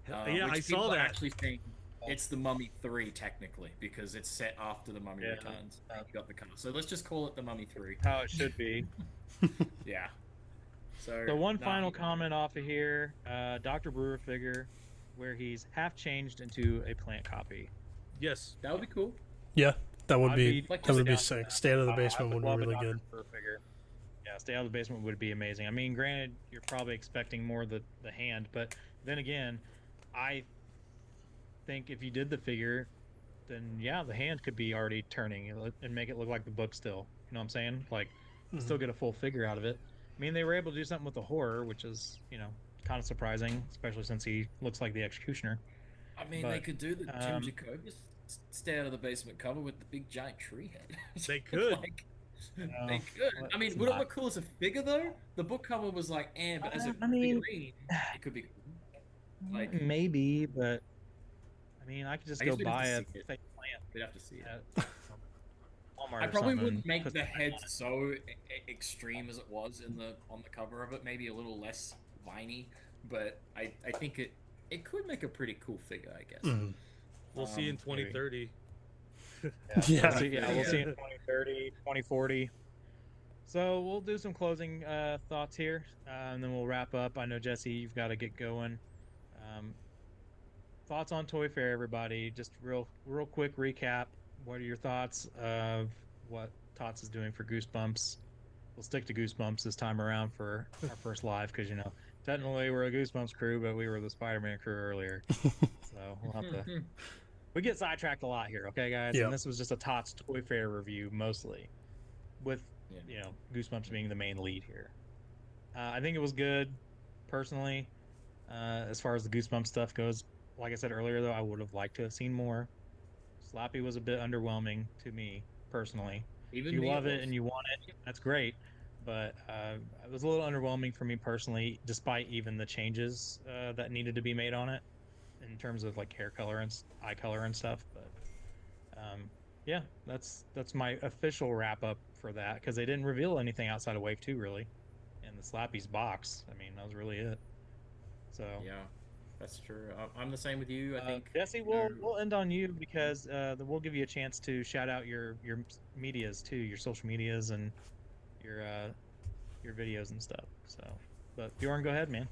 Yeah, which I people saw are that. actually think it's The Mummy 3 technically because it's set after The Mummy Yeah. Returns. You got the cover, so let's just call it The Mummy 3. How it should be. Yeah. So So one nah, final comment off of here, Dr. Brewer figure, where he's half changed into a plant copy. Yes. That would be cool. Yeah, that would I'd be Like, that just would be down sick. for Stay out of the that. I basement would would be love really a good. Dr. Fur figure. Yeah, stay out of the basement would be amazing. I mean, granted, you're probably expecting more of the hand, but then again, I think if you did the figure, then yeah, the hand could be already turning and make it look like the book still. You know what I'm saying? Like, you still get a full figure out of it. I mean, they were able to do something with the horror, which is, kind of surprising, especially since he looks like the executioner. I mean, they But could do the Jim um, Jacobus stay out of the basement cover with the big giant tree head. They could. Like, no, they could. I mean, let's would it not. look cool as a figure though? The book cover was like, but as a I mean, figurine, it could be cool. Like, maybe, but I mean, I could just I go guess we'd have buy to a see it. fake plant We'd have to see it. at I Walmart or probably something and wouldn't make put the some head on it. so extreme as it was on the cover of it. Maybe a little less viney, but I think it could make a pretty cool figure. I guess. We'll see in Maybe. 2030. Yeah. We'll see in 2030, 2040. So we'll do some closing thoughts here, and then we'll wrap up. I know, Jesse, you've got to get going. Um, thoughts on Toy Fair, everybody. Just real quick recap. What are your thoughts of what Tots is doing for Goosebumps? We'll stick to Goosebumps this time around for our first live because, technically we're a Goosebumps crew, but we were the Spider-Man crew earlier. So we'll have to... We get sidetracked a lot here, okay, guys? Yeah. And this was just a Tots Toy Fair review mostly, with Goosebumps being the main lead here. I think it was good, personally, as far as the Goosebumps stuff goes. Like I said earlier, though, I would have liked to have seen more. Slappy was a bit underwhelming to me, personally. Even if you me, love it and you want it, that's great. But it was a little underwhelming for me personally, despite even the changes that needed to be made on it in terms of like hair color and eye color and stuff. But yeah, that's my official wrap up for that because they didn't reveal anything outside of Wave 2 really, and the Slappy's box. I mean, that was really it. So yeah, that's true. I'm the same with you. I think Jesse, we'll end on you because we'll give you a chance to shout out your medias too, your social medias and your videos and stuff. So, but Bjorn, go ahead, man.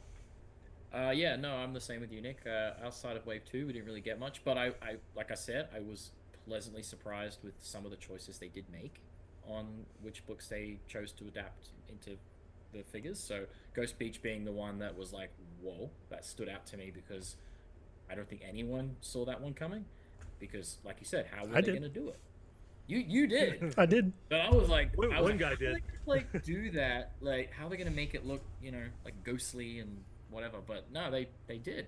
Yeah, no, I'm the same with you, Nick. Outside of Wave 2, we didn't really get much, but I like I said, I was pleasantly surprised with some of the choices they did make on which books they chose to adapt into the figures. So Ghost Beach being the one that was like, whoa, that stood out to me because I don't think anyone saw that one coming. Because, like you said, how were they going to do it? You did. I did. But I was like, one guy did. Like do that. Like, how are they going to make it look, like ghostly and whatever? But no, they did.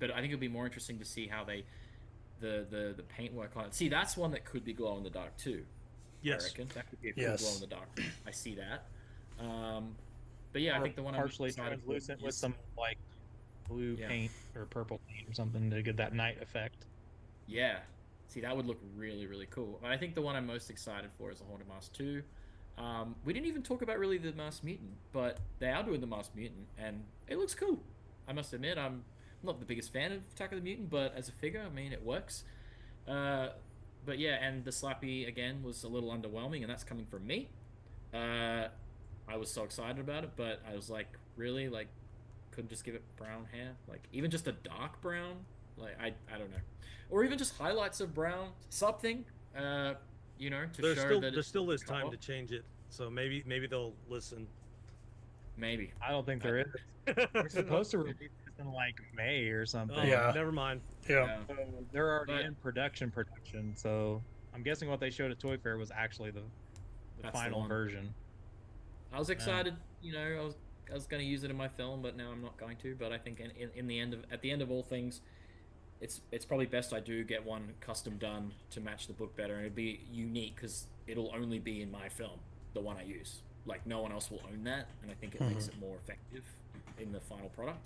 But I think it'll be more interesting to see how the paintwork on it. See, that's one that could be glow in the dark too. Yes. I reckon that could be a cool glow in the dark. I see that. But yeah, I think the one partially translucent with some like blue paint or purple paint or something to get that night effect. Yeah. See, that would look really, really cool. But I think the one I'm most excited for is the Haunted Mask 2. We didn't even talk about really the Masked Mutant, but they are doing the Masked Mutant, and it looks cool. I must admit, I'm not the biggest fan of Attack of the Mutant, but as a figure, I mean, it works. But yeah, and the Slappy, again, was a little underwhelming, and that's coming from me. I was so excited about it, but I was like, really? Like, couldn't just give it brown hair? Like, even just a dark brown? Like, I don't know. Or even just highlights of brown, something, to show that there still is time to change it. So maybe they'll listen. Maybe. I don't think there is. We're supposed to release this in like May or something. Oh, Yeah. Never mind. Yeah. So they're already in production. So I'm guessing what they showed at Toy Fair was actually the final version. I was excited. I was going to use it in my film, but now I'm not going to. But I think at the end of all things, it's probably best I do get one custom done to match the book better, and it'd be unique because it'll only be in my film, the one I use. Like, no one else will own that, and I think it makes it more effective in the final product.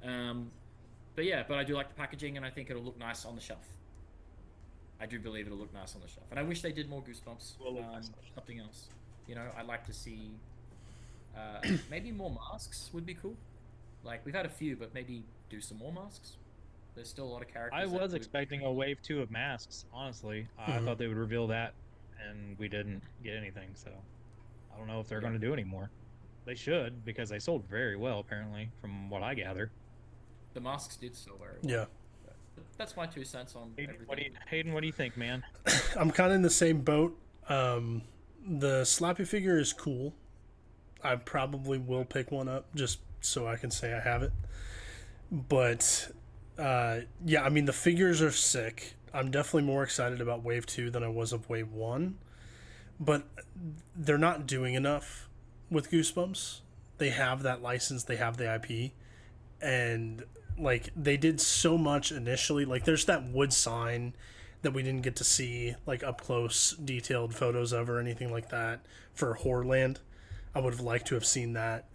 But I do like the packaging, and I think it'll look nice on the shelf. I do believe it'll look nice on the shelf, and I wish they did more Goosebumps. Something else. I'd like to see maybe more masks would be cool. Like, we've had a few, but maybe do some more masks. There's still a lot of characters. I was expecting a wave 2 of masks, honestly. I thought they would reveal that, and we didn't get anything, so I don't know if they're going to do any more. They should, because they sold very well, apparently, from what I gather. The masks did sell very well. Yeah. that's my 2 cents on everything. Hayden, what do you think, man? I'm kind of in the same boat. The Slappy figure is cool. I probably will pick one up just so I can say I have it. But yeah, I mean the figures are sick. I'm definitely more excited about Wave 2 than I was of Wave 1. But they're not doing enough with Goosebumps. They have that license, they have the IP, and like they did so much initially. Like there's that wood sign that we didn't get to see like up close detailed photos of or anything like that for Horrorland. I would have liked to have seen that.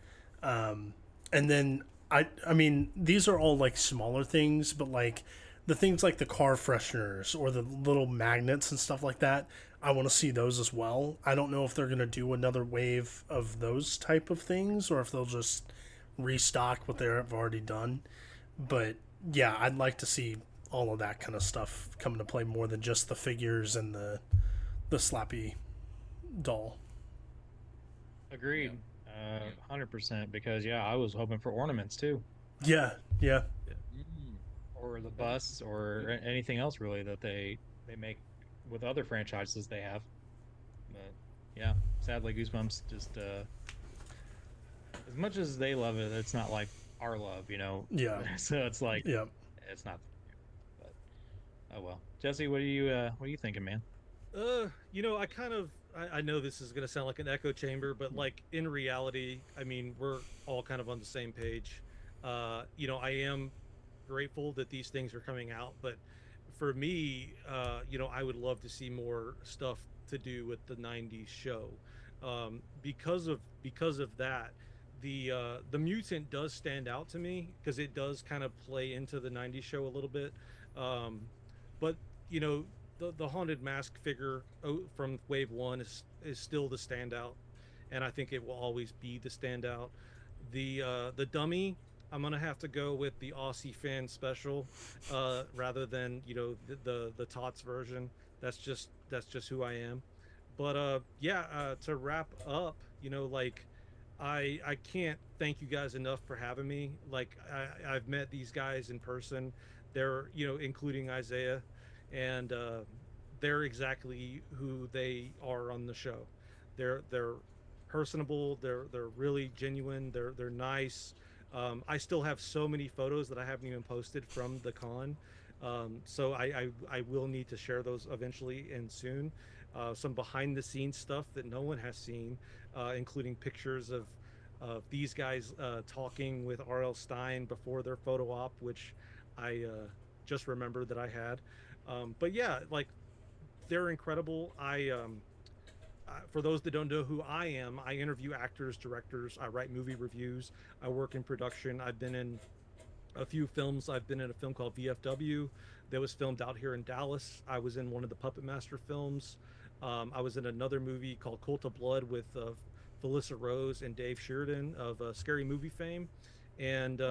And then I mean these are all like smaller things, but like the things like the car fresheners or the little magnets and stuff like that, I want to see those as well. I don't know if they're going to do another wave of those type of things or if they'll just restock what they've already done. But yeah, I'd like to see all of that kind of stuff come into play more than just the figures and the Slappy doll. Agreed. 100%. Because yeah, I was hoping for ornaments too, Yeah. or the bus, or anything else really that they make with other franchises they have. But yeah, sadly, Goosebumps just as much as they love it, it's not like our love, you know. Yeah. So it's like Yeah. it's not. But oh well. Jesse, what are you thinking, man? You know, I know this is gonna sound like an echo chamber, but like in reality, I mean, we're all kind of on the same page. You know, I am grateful that these things are coming out, but for me, you know, I would love to see more stuff to do with the '90s show. Because of that, the mutant does stand out to me because it does kind of play into the '90s show a little bit. Um, but you know, the haunted mask figure from Wave 1 is still the standout, and I think it will always be the standout. The dummy, I'm gonna have to go with the Aussie fan special, rather than you know the Tots version. That's just who I am. But yeah, to wrap up, you know, like I can't thank you guys enough for having me. Like I've met these guys in person. They're, you know, including Isaiah, and they're exactly who they are on the show. They're personable. They're really genuine. They're nice. I still have so many photos that I haven't even posted from the con. So I will need to share those eventually and soon. Some behind the scenes stuff that no one has seen, including pictures of these guys talking with R.L. Stein before their photo op, which I just remembered that I had. But yeah, like they're incredible. For those that don't know who I am, I interview actors, directors, I write movie reviews, I work in production. I've been in a few films. I've been in a film called VFW that was filmed out here in Dallas. I was in one of the Puppet Master films. I was in another movie called Cult of Blood with Felissa Rose and Dave Sheridan of Scary Movie fame. And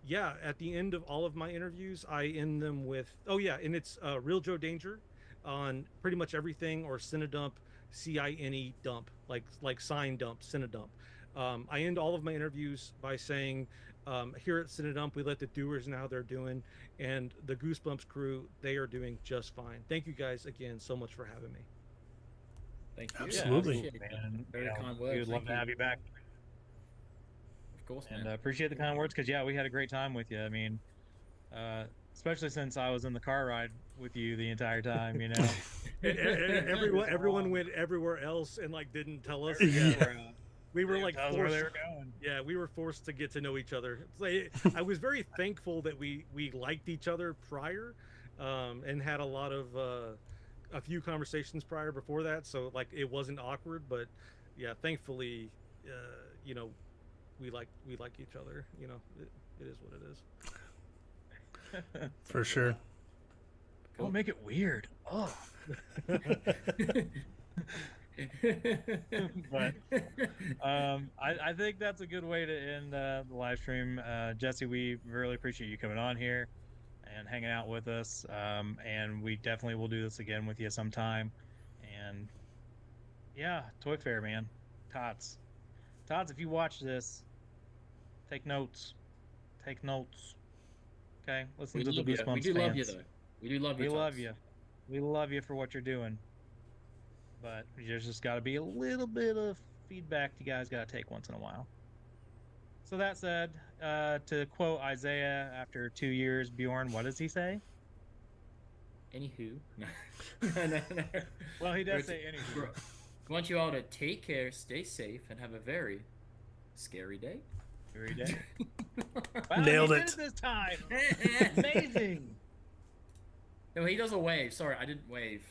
yeah, at the end of all of my interviews, I end them with, oh yeah, and it's Real Joe Danger on pretty much everything, or Cinedump, CINE dump, like sign dump, Cinedump. I end all of my interviews by saying, here at Cinedump, we let the doers know how they're doing, and the Goosebumps crew, they are doing just fine. Thank you guys again so much for having me. Thank you. Absolutely. Yeah, Man. very You know, kind we words. would love Thank to you. have you back, Of course, and man. appreciate the kind words because yeah, we had a great time with you. I mean, especially since I was in the car ride with you the entire time. You know, Everyone went everywhere else and like didn't tell us. Yeah. We were like tell us where they were going. yeah, we were forced to get to know each other. It's like, I was very thankful that we liked each other prior, and had a few conversations prior before that, so like it wasn't awkward. But yeah, thankfully, you know, we like each other. You know, it is what it is. For sure. Don't make it weird. Oh. But I think that's a good way to end the live stream. Jesse, we really appreciate you coming on here and hanging out with us. And we definitely will do this again with you sometime. And yeah, Toy Fair, man. Tots, if you watch this, take notes. Take notes. Okay, listen We to the love you. Goosebumps We do love you fans. though. We do love you. We love Tots. you. We love you for what you're doing. But there's just got to be a little bit of feedback you guys got to take once in a while. So that said, to quote Isaiah after 2 years, Bjorn, what does he say? Anywho, no, no. Well, he does Or say anywho. I want you all to take care, stay safe, and have a very scary day. Every day. Wow, Nailed he it. did this time. Amazing. No, he does a wave. Sorry, I didn't wave.